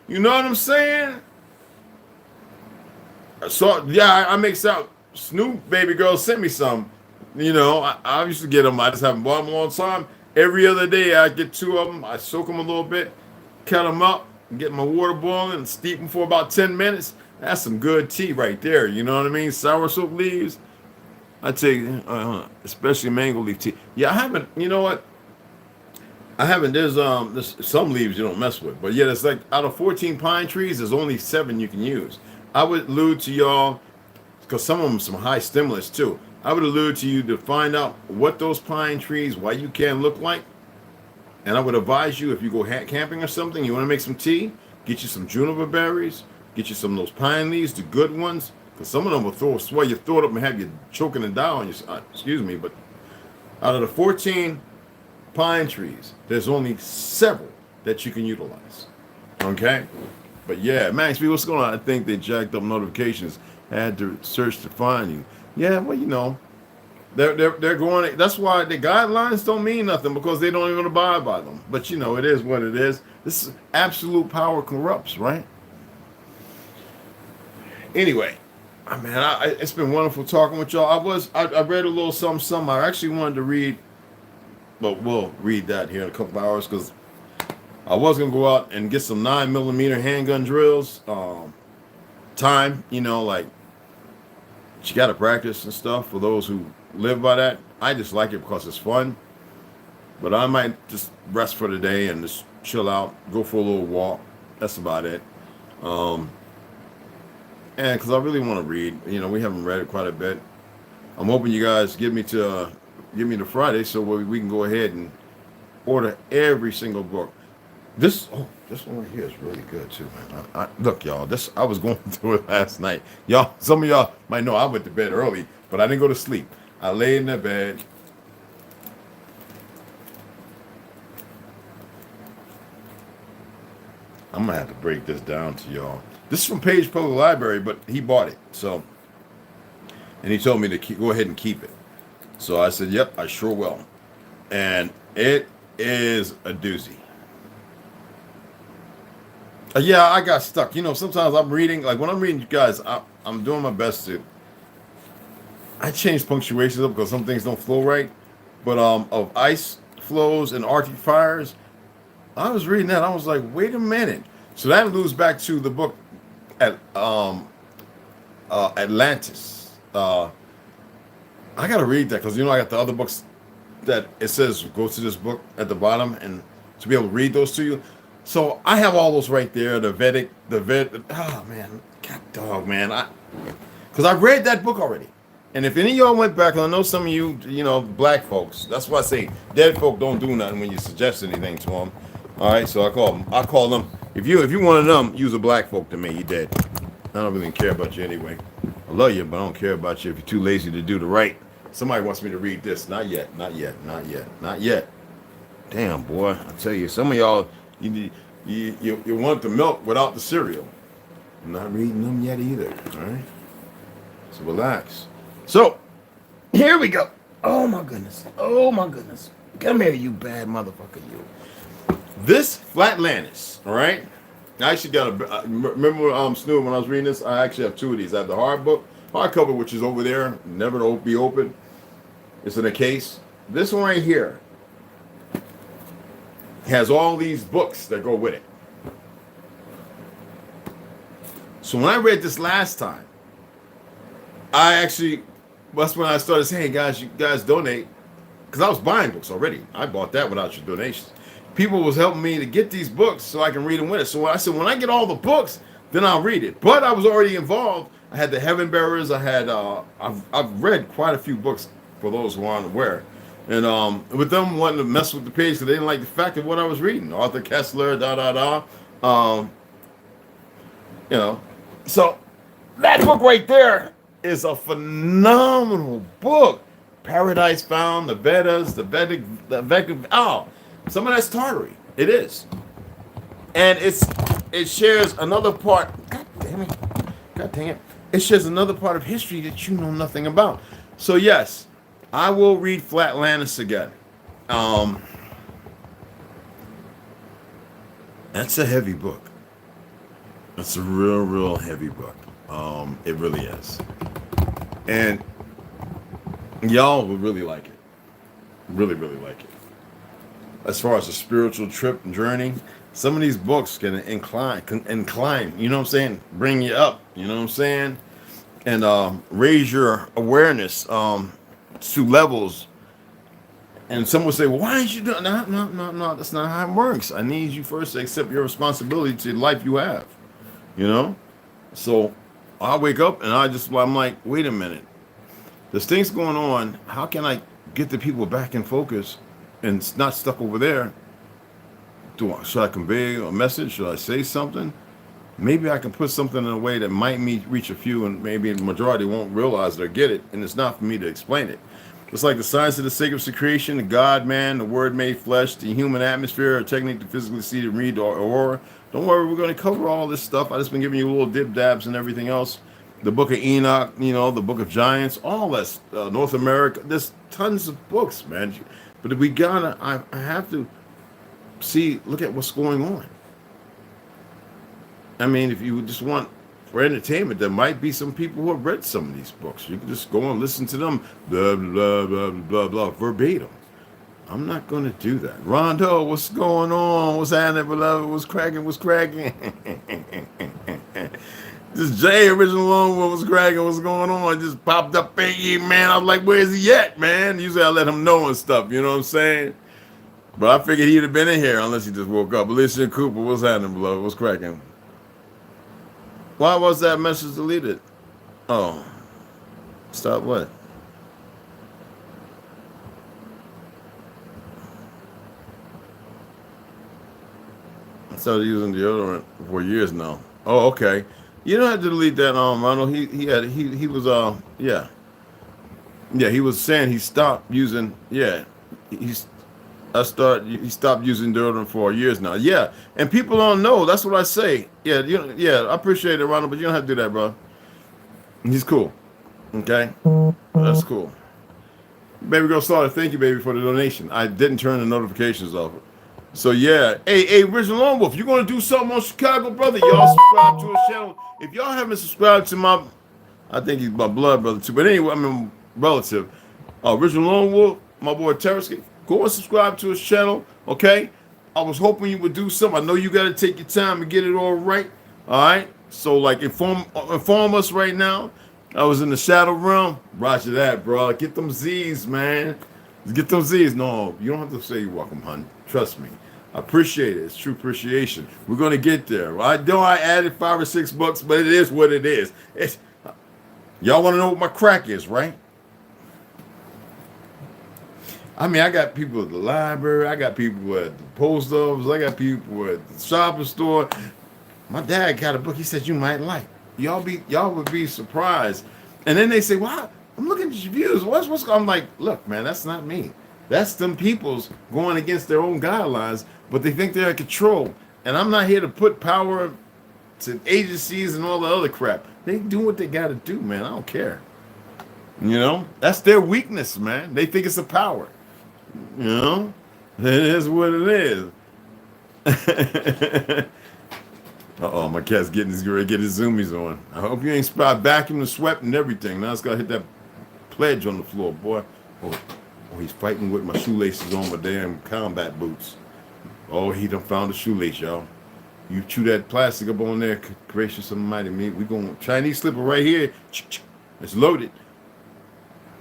You know what I'm saying? So yeah, I make out. Snoop baby girl sent me some. You know, I used to get them. I just haven't bought them all the time. Every other day I get 2 of them. I soak them a little bit, cut them up, get my water boiling, and steep them for about 10 minutes. That's some good tea right there. You know what I mean? Sour soap leaves. I take, especially mango leaf tea. Yeah, I haven't. You know what? I haven't. There's some leaves you don't mess with, but yeah, it's like out of 14 pine trees, there's only 7 you can use. I would allude to y'all, because some of them some high stimulus too. I would allude to you to find out what those pine trees, why you can look like. And I would advise you, if you go camping or something, you want to make some tea, get you some juniper berries, get you some of those pine leaves, the good ones, because some of them will swell your throat up and have you choking and down. Excuse me, but out of the 14 pine trees, there's only several that you can utilize. Okay? But yeah, Max, what's going on? I think they jacked up notifications. Had to search to find you. Yeah, well, you know, they're going. That's why the guidelines don't mean nothing, because they don't even abide by them. But you know, it is what it is. This is absolute power corrupts, right? Anyway, man, it's been wonderful talking with y'all. I read a little something. I actually wanted to read, but we'll read that here in a couple of hours, because I was gonna go out and get some 9mm handgun drills. Time, you know, like, you got to practice and stuff for those who live by that. I just like it because it's fun. But I might just rest for the day and just chill out, go for a little walk. That's about it. And because I really want to read. You know, we haven't read it quite a bit. I'm hoping you guys give me to Friday so we can go ahead and order every single book. This one right here is really good too, man. Look, y'all, I was going through it last night. Y'all, some of y'all might know I went to bed early, but I didn't go to sleep. I lay in the bed. I'm gonna have to break this down to y'all. This is from Page Public Library, but he bought it, so, and he told me to go ahead and keep it. So I said, "Yep, I sure will." And it is a doozy. Yeah, I got stuck. You know, sometimes I'm reading, like when I'm reading you guys, I'm doing my best to. I change punctuations up because some things don't flow right. But of ice flows and Arctic fires, I was reading that. I was like, wait a minute. So that alludes back to the book at Atlantis. I gotta read that because you know I got the other books that it says go to this book at the bottom and to be able to read those to you. So I have all those right there. Oh man, God dog, man. Because I read that book already. And if any of y'all went back, and I know some of you, you know, black folks, that's why I say dead folk don't do nothing when you suggest anything to them. All right, so I call them. If you one of them, use a black folk to me. You dead. I don't really care about you anyway. I love you, but I don't care about you if you're too lazy to do the right. Somebody wants me to read this. Not yet. Damn, boy. I tell you, some of y'all. You want the milk without the cereal. I'm not reading them yet either. All right. So relax. So here we go. Oh my goodness. Come here, you bad motherfucker, you. This Flatlantis. All right. I actually got remember Snoop when I was reading this. I actually have 2 of these. I have the hardcover, which is over there, never to be open. It's in a case. This one right here has all these books that go with it. So when I read this last time, that's when I started saying, hey guys, you guys donate, because I was buying books already. I bought that without your donations. People was helping me to get these books so I can read them with it. So I said, when I get all the books, then I'll read it. But I was already involved. I had the Heaven Bearers. I had I've read quite a few books for those who aren't aware. And with them wanting to mess with the page because they didn't like the fact of what I was reading. Arthur Kessler, you know. So that book right there is a phenomenal book. Paradise Found, the Vedas, the Vedic, some of that's Tartary. It is. And it shares another part. God dang it. It shares another part of history that you know nothing about. So yes, I will read Flatlanders again. That's a heavy book. It's a real heavy book. It really is. And y'all would really like it. Really like it. As far as a spiritual trip and journey, some of these books can incline, you know what I'm saying? Bring you up, you know what I'm saying? And raise your awareness to levels. And some will say, well, why aren't you doing no, that's not how it works. I need you first to accept your responsibility to the life you have. You know? So I wake up and I'm like, wait a minute. There's things going on. How can I get the people back in focus and not stuck over there? Should I convey a message? Should I say something? Maybe I can put something in a way that might reach a few, and maybe the majority won't realize it or get it, and it's not for me to explain it. It's like the science of the sacred creation, the God, man, the word made flesh, the human atmosphere, a technique to physically see and read the aurora. Don't worry, we're going to cover all this stuff. I just been giving you little dib dabs and everything else. The book of Enoch, you know, the book of giants, all that, North America. There's tons of books, man. But we gotta, I have to look at what's going on. I mean, if you just want for entertainment, there might be some people who have read some of these books. You can just go and listen to them, blah, blah, blah, blah, blah, verbatim. I'm not going to do that. Rondo, what's going on? What's happening, beloved? What's cracking? This Jay, original Lone Wolf, was cracking. What's going on? Just popped up, hey, man. I was like, where's he at, man? Usually I let him know and stuff, you know what I'm saying? But I figured he'd have been in here unless he just woke up. Alicia Cooper, what's happening, beloved? What's cracking? Why was that message deleted? Oh. Stop what? I started using deodorant for years now. Oh, okay. You don't have to delete that, Ronald. He was saying he stopped using, he stopped using deodorant for years now. Yeah, and people don't know. That's what I say. Yeah, I appreciate it, Ronald, but you don't have to do that, bro. He's cool. Okay, that's cool. Baby girl started. Thank you, baby, for the donation. I didn't turn the notifications off. So yeah, hey, Original Lone Wolf, you're gonna do something on Chicago, brother? Y'all subscribe to his channel. If y'all haven't subscribed to I think he's my blood brother too. But anyway, I mean relative. Original Lone Wolf, my boy Tereski. Go and subscribe to his channel, okay? I was hoping you would do something. I know you got to take your time and get it all right, all right? So, like, inform us right now. I was in the shadow realm. Roger that, bro. Get them Z's, man. Get them Z's. No, you don't have to say you're welcome, hon. Trust me. I appreciate it. It's true appreciation. We're going to get there. I know I added $5 or $6, but it is what it is. Y'all want to know what my crack is, right? I mean, I got people at the library. I got people at the post office. I got people at the shopping store. My dad got a book he said you might like. Y'all would be surprised. And then they say, "Wow, I'm looking at your views. What's?" I'm like, "Look, man, that's not me. That's them people's going against their own guidelines, but they think they're in control. And I'm not here to put power to agencies and all the other crap. They do what they got to do, man. I don't care. You know, that's their weakness, man. They think it's a power. You know, it is what it is." Uh-oh, my cat's getting his zoomies on. I hope you ain't vacuumed and swept and everything. Now it's got to hit that pledge on the floor, boy. Oh, he's fighting with my shoelaces on my damn combat boots. Oh, he done found a shoelace, y'all. You chew that plastic up on there, gracious almighty me. We going Chinese slipper right here. It's loaded.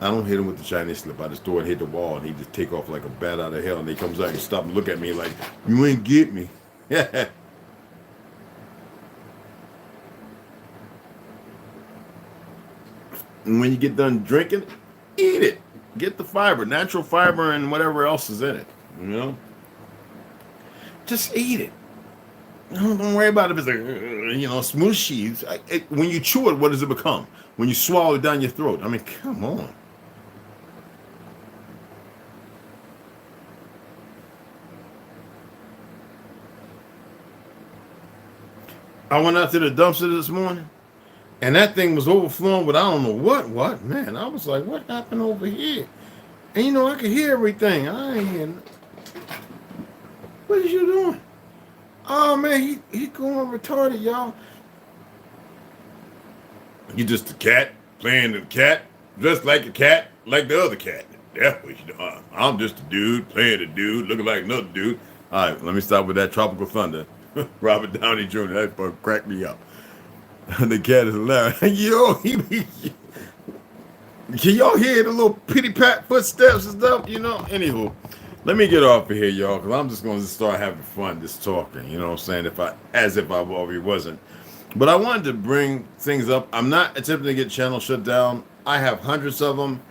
I don't hit him with the Chinese slip. I just throw it, hit the wall, and he just take off like a bat out of hell. And he comes out and stop and look at me like, "You ain't get me." And when you get done drinking, eat it. Get the fiber, natural fiber, and whatever else is in it. You know, just eat it. Don't worry about it. It's like, smooshy. When you chew it, what does it become? When you swallow it down your throat. I mean, come on. I went out to the dumpster this morning, and that thing was overflowing with I don't know what, man. I was like, what happened over here? And you know, I could hear everything. I ain't hearing. What is you doing? Oh man, he going retarded, y'all. You just a cat playing the cat, just like a cat, like the other cat. Yeah, I'm just a dude playing a dude, looking like another dude. All right, let me stop with that Tropical Thunder. Robert Downey Jr. That fucker cracked me up. The cat is hilarious. Yo, can y'all hear the little pitty pat footsteps and stuff? You know. Anywho, let me get off of here, y'all, because I'm just going to start having fun just talking. You know what I'm saying? As if I already wasn't. But I wanted to bring things up. I'm not attempting to get channels shut down. I have hundreds of them.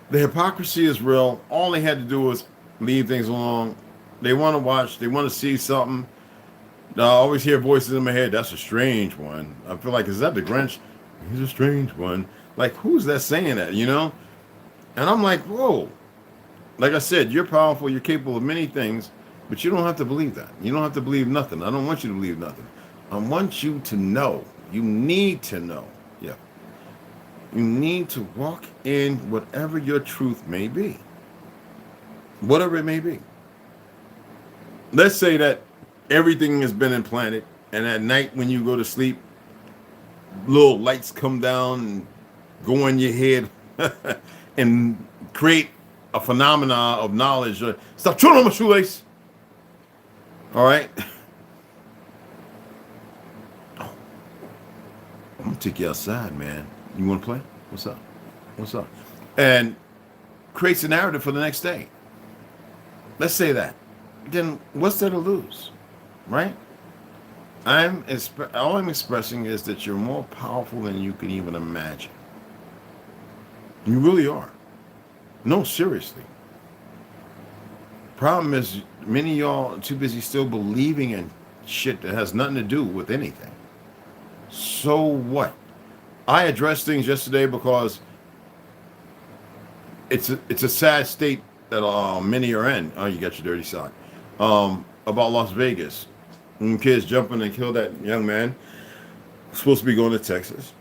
The hypocrisy is real. All they had to do was leave things alone. They want to watch. They want to see something. I always hear voices in my head. That's a strange one. I feel like, is that the Grinch? He's a strange one. Like, who's that saying that, you know? And I'm like, whoa. Like I said, you're powerful. You're capable of many things. But you don't have to believe that. You don't have to believe nothing. I don't want you to believe nothing. I want you to know. You need to know. Yeah. You need to walk in whatever your truth may be. Whatever it may be. Let's say that everything has been implanted, and at night when you go to sleep, little lights come down and go in your head and create a phenomena of knowledge. Stop chewing on my shoelace. All right. I'm gonna take you outside, man. You want to play? What's up? What's up? And creates a narrative for the next day. Let's say that. Then what's there to lose, right? All I'm expressing is that you're more powerful than you can even imagine. You really are. No, seriously. Problem is, many of y'all are too busy still believing in shit that has nothing to do with anything. So what? I addressed things yesterday because it's a sad state that many are in. Oh, you got your dirty sock. About Las Vegas. When kids jumping and killed that young man. Supposed to be going to Texas.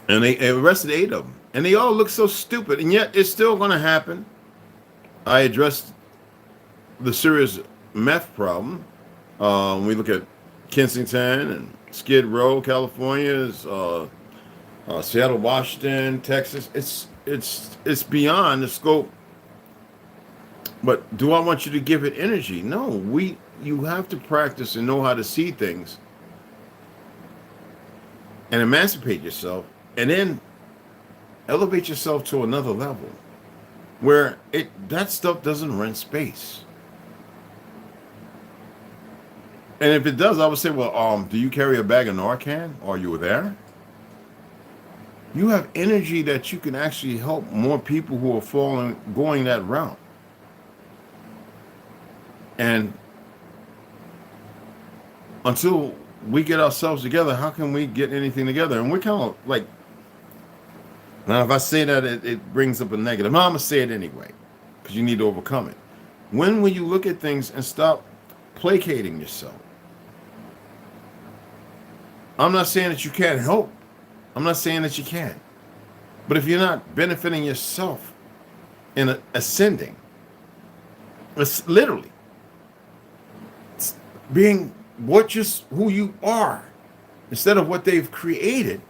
And they arrested 8 of them. And they all look so stupid. And yet it's still going to happen. I addressed the serious meth problem. When we look at Kensington and Skid Row, California, Seattle, Washington, Texas. It's beyond the scope. But do I want you to give it energy? No, you have to practice and know how to see things and emancipate yourself, and then elevate yourself to another level where that stuff doesn't rent space. And if it does, I would say, well, do you carry a bag of Narcan? Are you there? You have energy that you can actually help more people who are going that route. And until we get ourselves together, how can we get anything together? And we're kind of like, now if I say that, it brings up a negative. No, I'm going to say it anyway, because you need to overcome it. When will you look at things and stop placating yourself? I'm not saying that you can't help. I'm not saying that you can't. But if you're not benefiting yourself in ascending, it's literally being who you are instead of what they've created,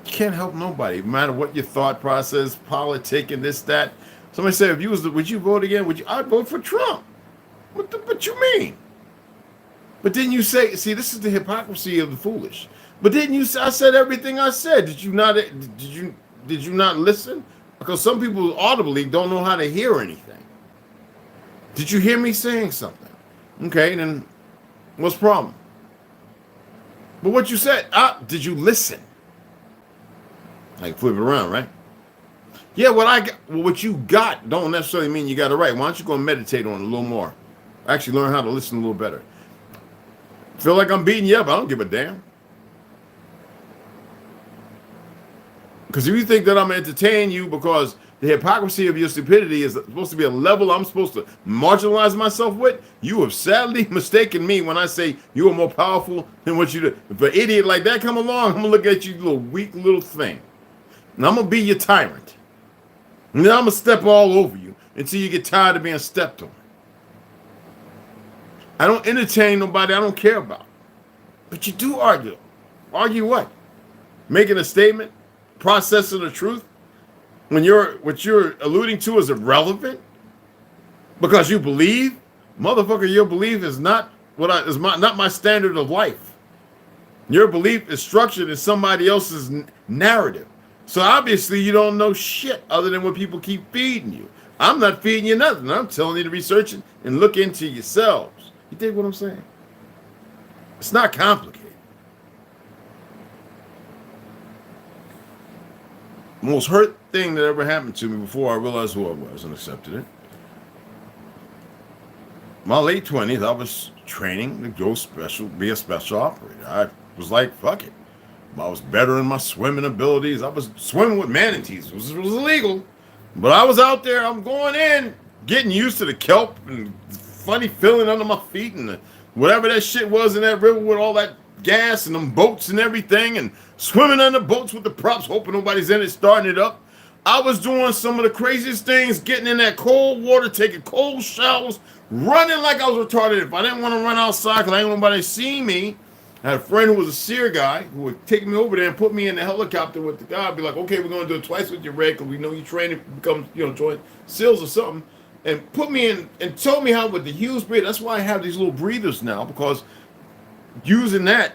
you can't help nobody, no matter what your thought process, politicking, this, that. Somebody said, would you vote again? I'd vote for Trump. What you mean? But then you say, see, this is the hypocrisy of the foolish. But then you say, I said everything I said. Did you not listen? Because some people audibly don't know how to hear anything. Did you hear me saying something? Okay, then what's the problem? But what you said, did you listen? Like flip it around, right? Yeah, what you got don't necessarily mean you got it right. Why don't you go and meditate on it a little more? Actually learn how to listen a little better. Feel like I'm beating you up, I don't give a damn. Because if you think that I'm entertaining you because the hypocrisy of your stupidity is supposed to be a level I'm supposed to marginalize myself with, you have sadly mistaken me when I say you are more powerful than what you do. If an idiot like that come along, I'm going to look at you, little weak little thing. And I'm going to be your tyrant. And then I'm going to step all over you until you get tired of being stepped on. I don't entertain nobody I don't care about. But you do argue. Argue what? Making a statement? Processing the truth? When what you're alluding to is irrelevant? Because you believe? Motherfucker, your belief is not not my standard of life. Your belief is structured in somebody else's narrative. So obviously you don't know shit other than what people keep feeding you. I'm not feeding you nothing. I'm telling you to research it and look into yourselves. You dig what I'm saying? It's not complicated. Most hurt thing that ever happened to me before I realized who I was and accepted it. My late 20s, I was training to go be a special operator. I was like, fuck it. I was better in my swimming abilities. I was swimming with manatees. It was illegal. But I was out there. I'm going in, getting used to the kelp and funny feeling under my feet and whatever that shit was in that river with all that gas and them boats and everything and swimming under boats with the props, hoping nobody's in it, starting it up. I was doing some of the craziest things, getting in that cold water, taking cold showers, running like I was retarded. If I didn't want to run outside because I didn't want nobody to see me, I had a friend who was a SEER guy who would take me over there and put me in the helicopter with the guy. I'd be like, okay, we're going to do it twice with your red because we know you train to become, join SEALs or something. And put me in and told me how with the huge breather. That's why I have these little breathers now, because using that,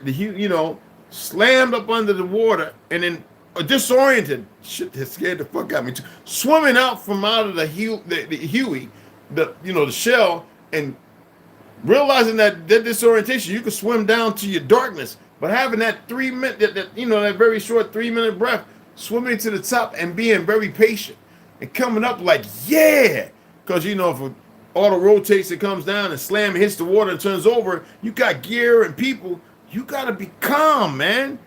slammed up under the water and then disoriented. Shit, that scared the fuck out of me too. Swimming out from out of the Huey, the shell, and realizing that disorientation, you could swim down to your darkness, but having that 3 minute, that very short 3 minute breath, swimming to the top and being very patient and coming up like, yeah, because if it auto rotates, it comes down and slam, hits the water and turns over, you got gear and people, you got to be calm, man.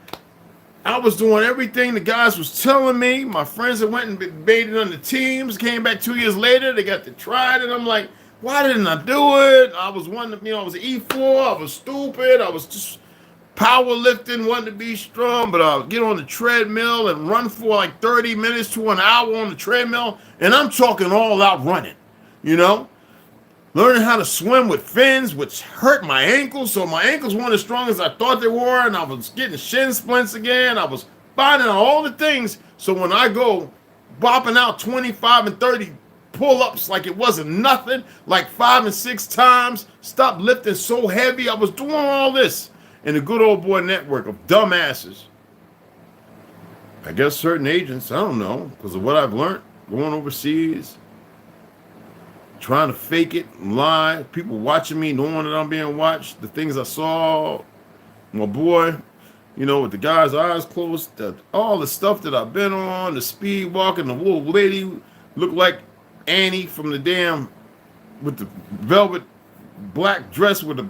I was doing everything the guys was telling me. My friends that went and baited on the teams came back 2 years later. They got to try it, and I'm like, why didn't I do it? I was I was an E4. I was stupid. I was just powerlifting, wanting to be strong, but I would get on the treadmill and run for like 30 minutes to an hour on the treadmill, and I'm talking all out running, Learning how to swim with fins, which hurt my ankles, so my ankles weren't as strong as I thought they were, and I was getting shin splints again. I was finding out all the things, so when I go bopping out 25 and 30 pull-ups like it wasn't nothing, like 5 and 6 times, stop lifting so heavy. I was doing all this in the good old boy network of dumbasses. I guess certain agents, I don't know, because of what I've learned going overseas, trying to fake it, lie, people watching me, knowing that I'm being watched, the things I saw, my boy, with the guy's eyes closed, all the stuff that I've been on, the speed walking, the little lady looked like Annie from the with the velvet black dress with a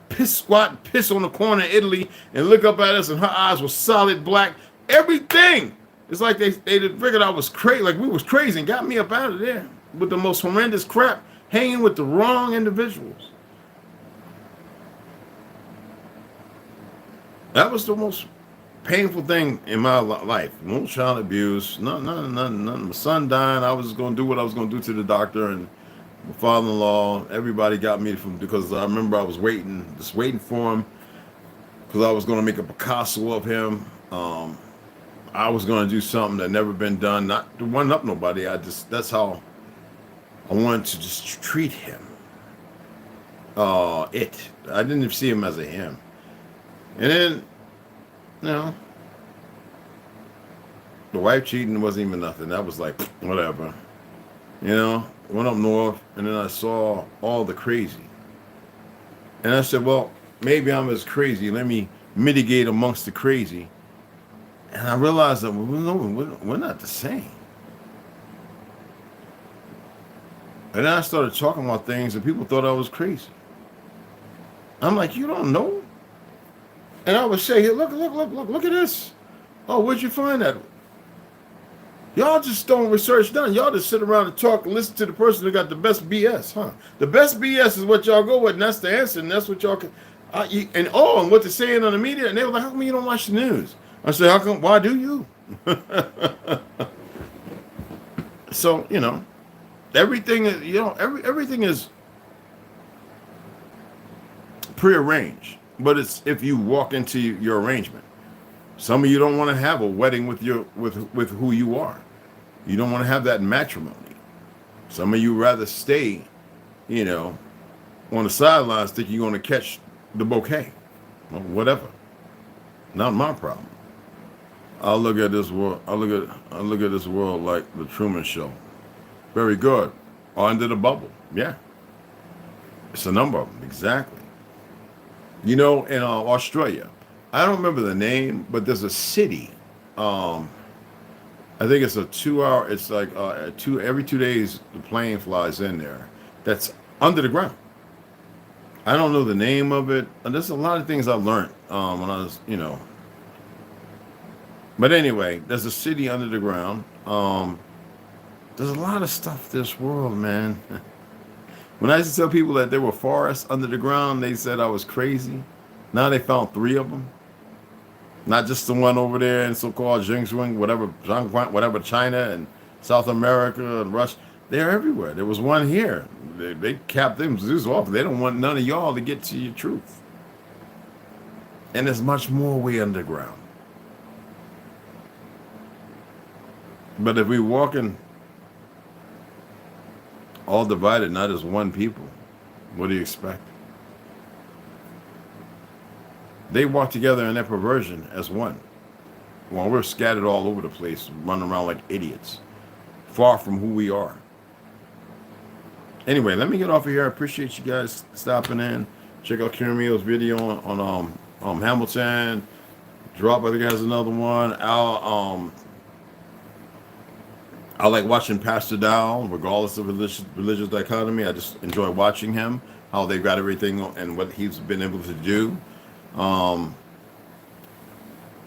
piss on the corner of Italy and look up at us and her eyes were solid black. Everything. It's like they figured I was crazy, like we was crazy, and got me up out of there with the most horrendous crap, hanging with the wrong individuals. That was the most painful thing in my life. No child abuse, none. My son died. I was going to do what I was going to do to the doctor, and my father-in-law, everybody got me because I remember I was waiting for him because I was going to make a Picasso of him. I was going to do something that never been done, not to one up nobody. That's how I wanted to just treat him. I didn't even see him as a him. And then, the wife cheating wasn't even nothing. That was like, whatever. Went up north, and then I saw all the crazy. And I said, well, maybe I'm as crazy. Let me mitigate amongst the crazy. And I realized that we're not the same. And then I started talking about things, and people thought I was crazy. I'm like, you don't know? And I would say, here, look at this. Oh, where'd you find that? Y'all just don't research none. Y'all just sit around and talk and listen to the person who got the best BS, huh? The best BS is what y'all go with, and that's the answer, and that's what y'all can. And what they're saying on the media, and they were like, how come you don't watch the news? I said, how come? Why do you? So, you know, everything is, you know, everything is prearranged. But it's if you walk into your arrangement. Some of you don't want to have a wedding with your with who you are. You don't want to have that matrimony. Some of you rather stay, you know, on the sidelines thinking you're going to catch the bouquet. Well, whatever. Not my problem. I'll look at this world. I look at this world like the Truman Show. Very good. Under the bubble. Yeah. It's a number of them. Exactly. You know, in Australia, I don't remember the name, but there's a city. I think it's a 2 hour. It's like every 2 days the plane flies in there. That's under the ground. I don't know the name of it. And there's a lot of things I learned when I was, you know. But anyway, there's a city under the ground. There's a lot of stuff this world, man. When I used to tell people that there were forests under the ground, they said I was crazy. Now they found 3 of them. Not just the one over there in so-called Xinjiang, whatever, China and South America and Russia. They're everywhere. There was one here. They capped them zoos off. They don't want none of y'all to get to your truth. And there's much more way underground. But if we walking all divided, not as one people, what do you expect? They walk together in their perversion as one. While we're scattered all over the place, running around like idiots, far from who we are. Anyway, let me get off of here. I appreciate you guys stopping in. Check out Kirameo's video on Hamilton. Drop, I think, has another one. I like watching Pastor Dow, regardless of religious dichotomy. I just enjoy watching him, how they've got everything and what he's been able to do.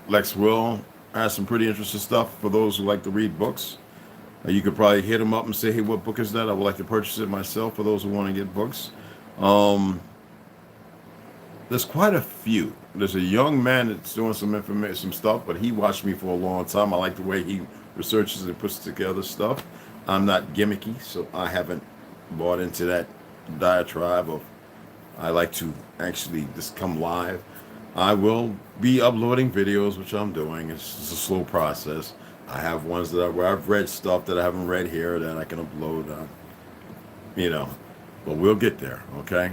Lex Will has some pretty interesting stuff for those who like to read books. You could probably hit him up and say, hey, what book is that? I would like to purchase it myself for those who want to get books. There's quite a few. There's a young man that's doing some information, some stuff, but he watched me for a long time. I like the way he researches and puts together stuff. I'm not gimmicky, so I haven't bought into that diatribe of I like to actually just come live. I will be uploading videos, which I'm doing. It's just a slow process. I have ones where I've read stuff that I haven't read here that I can upload on, you know, but we'll get there, okay?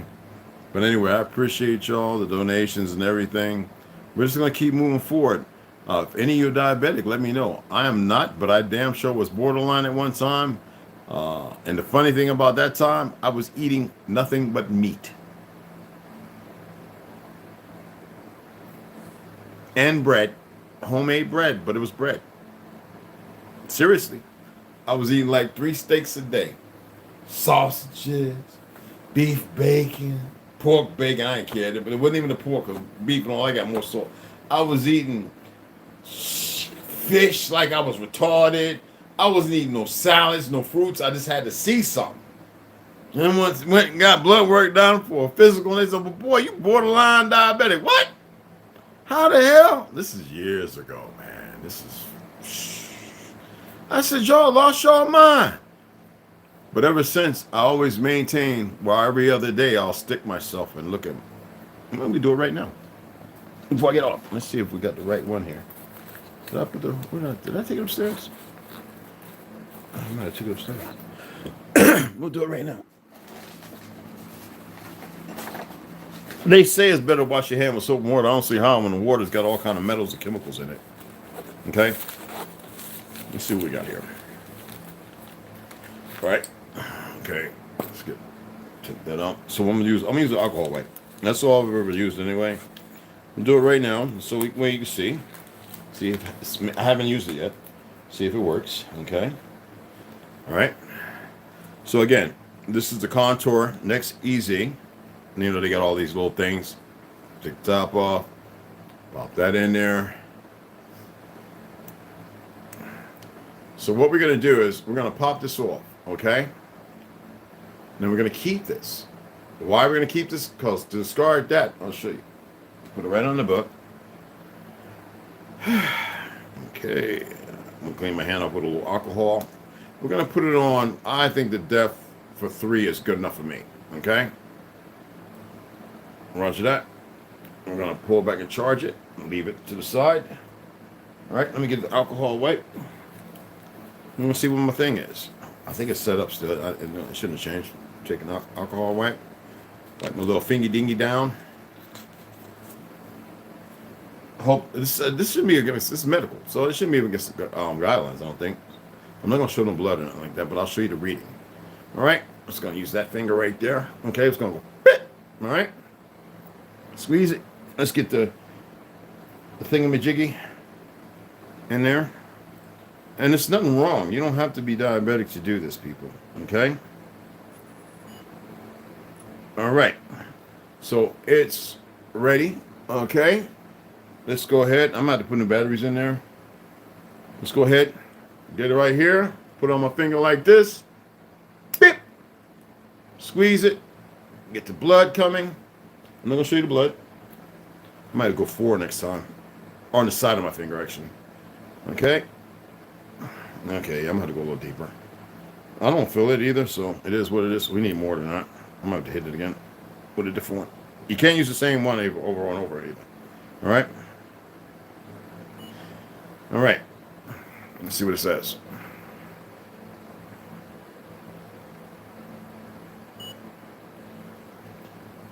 But anyway, I appreciate y'all, the donations and everything. We're just going to keep moving forward. If any of you are diabetic, let me know. I am not, but I damn sure was borderline at one time. And the funny thing about that time, I was eating nothing but meat. And bread. Homemade bread, but it was bread. Seriously. I was eating like 3 steaks a day. Sausages, beef bacon, pork bacon. I ain't cared, but it wasn't even the pork, because beef and all, I got more salt. I was eating fish like I was retarded. I wasn't eating no salads, no fruits. I just had to see something. Then once went and got blood work done for a physical, and they said, well, boy, you borderline diabetic. What? How the hell? This is years ago, man. This is... I said, y'all lost y'all mind. But ever since, I always maintain, well, every other day, I'll stick myself and look at them. Let me do it right now. Before I get off, let's see if we got the right one here. Did I put did I take it upstairs? I might have took it upstairs. We'll do it right now. They say it's better to wash your hand with soap and water. I don't see how when the water's got all kind of metals and chemicals in it. Okay? Let's see what we got here. All right. Okay. Let's take that out. So I'm gonna use the alcohol wipe. That's all I've ever used anyway. I'll do it right now, so you can see. See if I haven't used it yet. See if it works. Okay. All right. So again, this is the Contour Next Easy. And you know they got all these little things. Take the top off. Pop that in there. So what we're gonna do is we're gonna pop this off. Okay. Then we're gonna keep this. Why we're gonna keep this? Because to discard that, I'll show you. Put it right on the book. Okay. I'm gonna clean my hand up with a little alcohol. We're going to put it on. I think the depth for 3 is good enough for me. Okay? Roger that. I'm going to pull back and charge it and leave it to the side. All right, let me get the alcohol wipe. I'm going to see what my thing is. I think it's set up still. It shouldn't have changed. Taking alcohol wipe. Wipe my little fingy dingy down. Hope this shouldn't be against, this is medical, so it shouldn't be against guidelines. I don't think. I'm not going to show them blood or anything like that, but I'll show you the reading. All right, I'm just going to use that finger right there. Okay, it's going to go bit. All right, squeeze it. Let's get the thingamajiggy in there. And it's nothing wrong. You don't have to be diabetic to do this, people. Okay? All right. So it's ready. Okay? Let's go ahead. I'm about to put the batteries in there. Let's go ahead. Get it right here. Put it on my finger like this. Beep. Squeeze it. Get the blood coming. I'm not going to show you the blood. I might go 4 next time. On the side of my finger, actually. Okay? Okay, I'm going to have to go a little deeper. I don't feel it either, so it is what it is. We need more than that. I'm going to have to hit it again with a different one. You can't use the same one over and over either. All right? All right. Let's see what it says.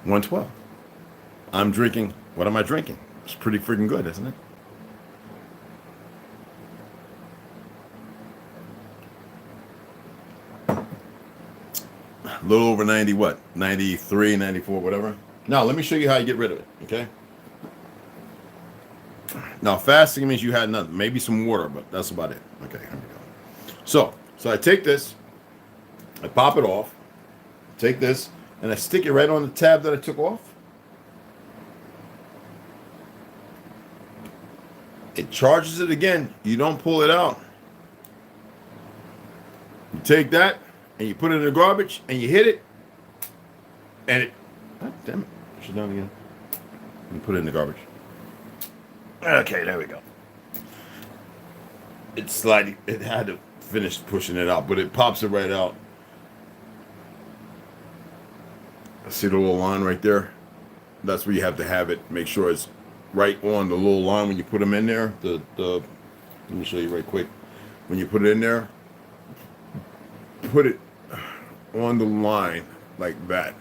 $112. I'm drinking. What am I drinking? It's pretty freaking good, isn't it? A little over 90, what? 93, 94, whatever. Now, let me show you how you get rid of it, okay? Now, fasting means you had nothing. Maybe some water, but that's about it. Okay, here we go. So I take this, I pop it off, take this, and I stick it right on the tab that I took off. It charges it again. You don't pull it out. You take that, and you put it in the garbage, and you hit it, and it, God damn it, push it down again, and put it in the garbage. Okay, there we go. It's slightly, it had to finish pushing it out, but it pops it right out. See the little line right there? That's where you have to have it. Make sure it's right on the little line when you put them in there. Let me show you right quick. When you put it in there, put it on the line like that.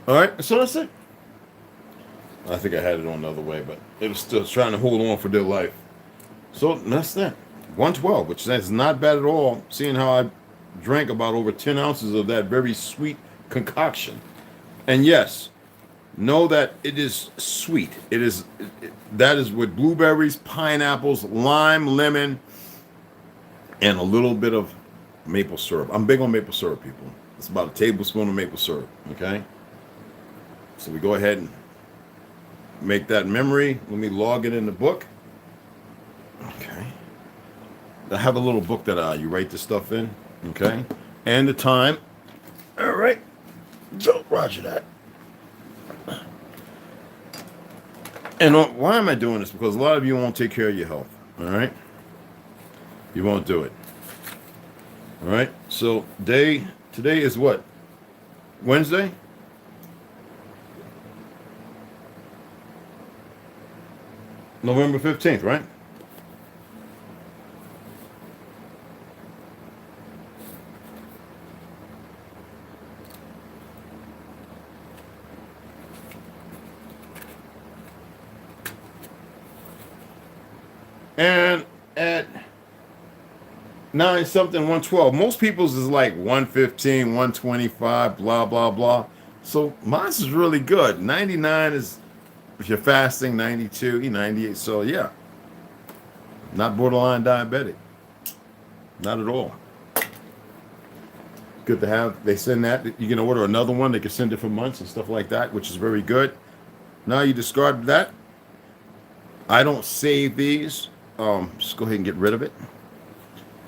All right, so that's it. I think I had it on the other way, but it was still trying to hold on for dear life. So that's that. 112, which is not bad at all, seeing how I drank about over 10 ounces of that very sweet concoction. And yes, know that it is sweet. That is with blueberries, pineapples, lime, lemon, and a little bit of maple syrup. I'm big on maple syrup, people. It's about a tablespoon of maple syrup, okay? So we go ahead and make that memory. Let me log it in the book. Okay. I have a little book that you write the stuff in, okay? And the time. All right. So, roger that. And why am I doing this? Because a lot of you won't take care of your health, all right? You won't do it. All right? So, today is what? Wednesday? November 15th, right? And at 9 something, 112. Most people's is like 115, 125, blah, blah, blah. So mine is really good. 99 is, if you're fasting, 92, 98. So yeah, not borderline diabetic. Not at all. Good to have. They send that. You can order another one. They can send it for months and stuff like that, which is very good. Now you discard that. I don't save these. Just go ahead and get rid of it.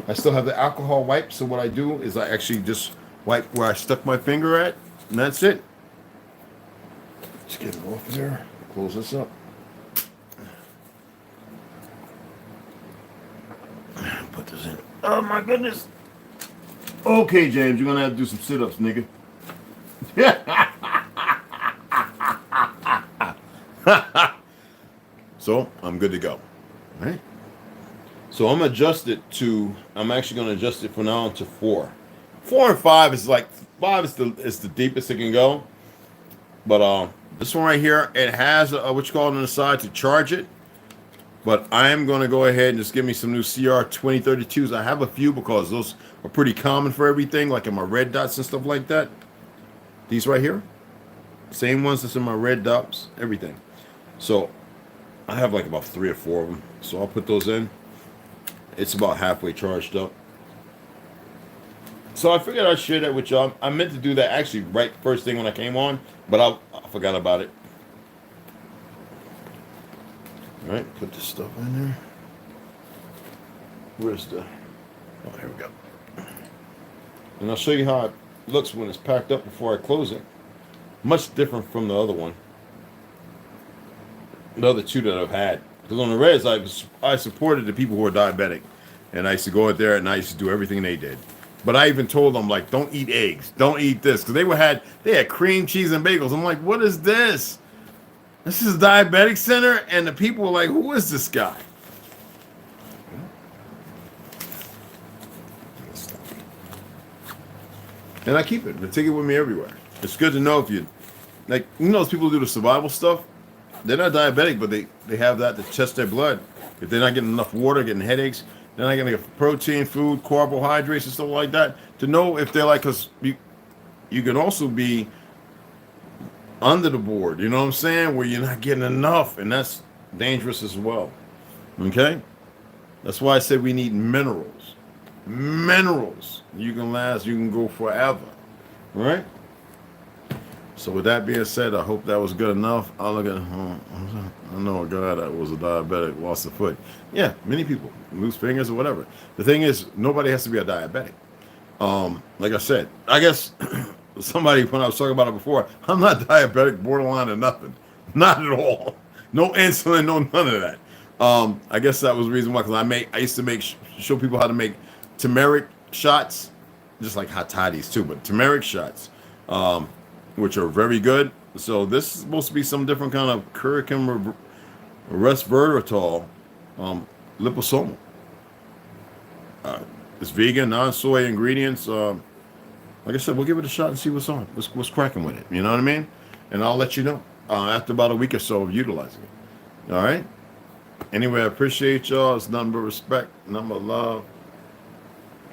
I still have the alcohol wipe, so what I do is I actually just wipe where I stuck my finger at, and that's it. Just get it off of there. Close this up. Put this in. Oh my goodness. Okay, James, you're gonna have to do some sit-ups, nigga. So I'm good to go. All right. So I'm actually gonna adjust it from now on to 4. 4 and 5 is like 5 is the deepest it can go. But this one right here, it has what you call it on the side to charge it. But I am gonna go ahead and just give me some new CR 2032s. I have a few because those are pretty common for everything, like in my red dots and stuff like that. These right here, same ones that's in my red dots, everything. So I have like about 3 or 4 of them. So I'll put those in. It's about halfway charged up. So I figured I'd share that with y'all. I meant to do that actually right first thing when I came on, but I forgot about it. All right, put this stuff in there. Where's the... Oh, here we go. And I'll show you how it looks when it's packed up before I close it. Much different from the other one. The other 2 that I've had. Because on the reds, I supported the people who are diabetic. And I used to go out there and I used to do everything they did. But I even told them, like, don't eat eggs. Don't eat this. Because they had cream cheese and bagels. I'm like, what is this? This is a diabetic center? And the people were like, who is this guy? And I keep it. I take it with me everywhere. It's good to know if you, like, you know those people who do the survival stuff? They're not diabetic, but they have that to test their blood. If they're not getting enough water, getting headaches, they're not getting protein, food, carbohydrates, and stuff like that. To know if they're like, because you can also be under the board, you know what I'm saying? Where you're not getting enough, and that's dangerous as well. Okay? That's why I said we need minerals. Minerals. You can last, you can go forever. All right? So with that being said, I hope that was good enough. I look at, I know a guy that was a diabetic, lost a foot. Yeah, many people lose fingers or whatever. The thing is, nobody has to be a diabetic. Like I said, I guess somebody, when I was talking about it before, I'm not diabetic, borderline, or nothing. Not at all. No insulin, no none of that. I guess that was the reason why, because I used to show people how to make turmeric shots, just like hot toddies too, but turmeric shots. Which are very good. So this is supposed to be some different kind of curcumin resveratrol liposomal. It's vegan, non-soy ingredients. Like I said, we'll give it a shot and see what's on. What's cracking with it. You know what I mean? And I'll let you know after about a week or so of utilizing it. All right? Anyway, I appreciate y'all. It's nothing but respect, nothing but love.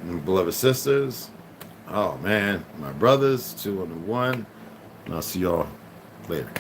And beloved sisters. Oh, man. My brothers, 2 on the 1. And I'll see y'all later.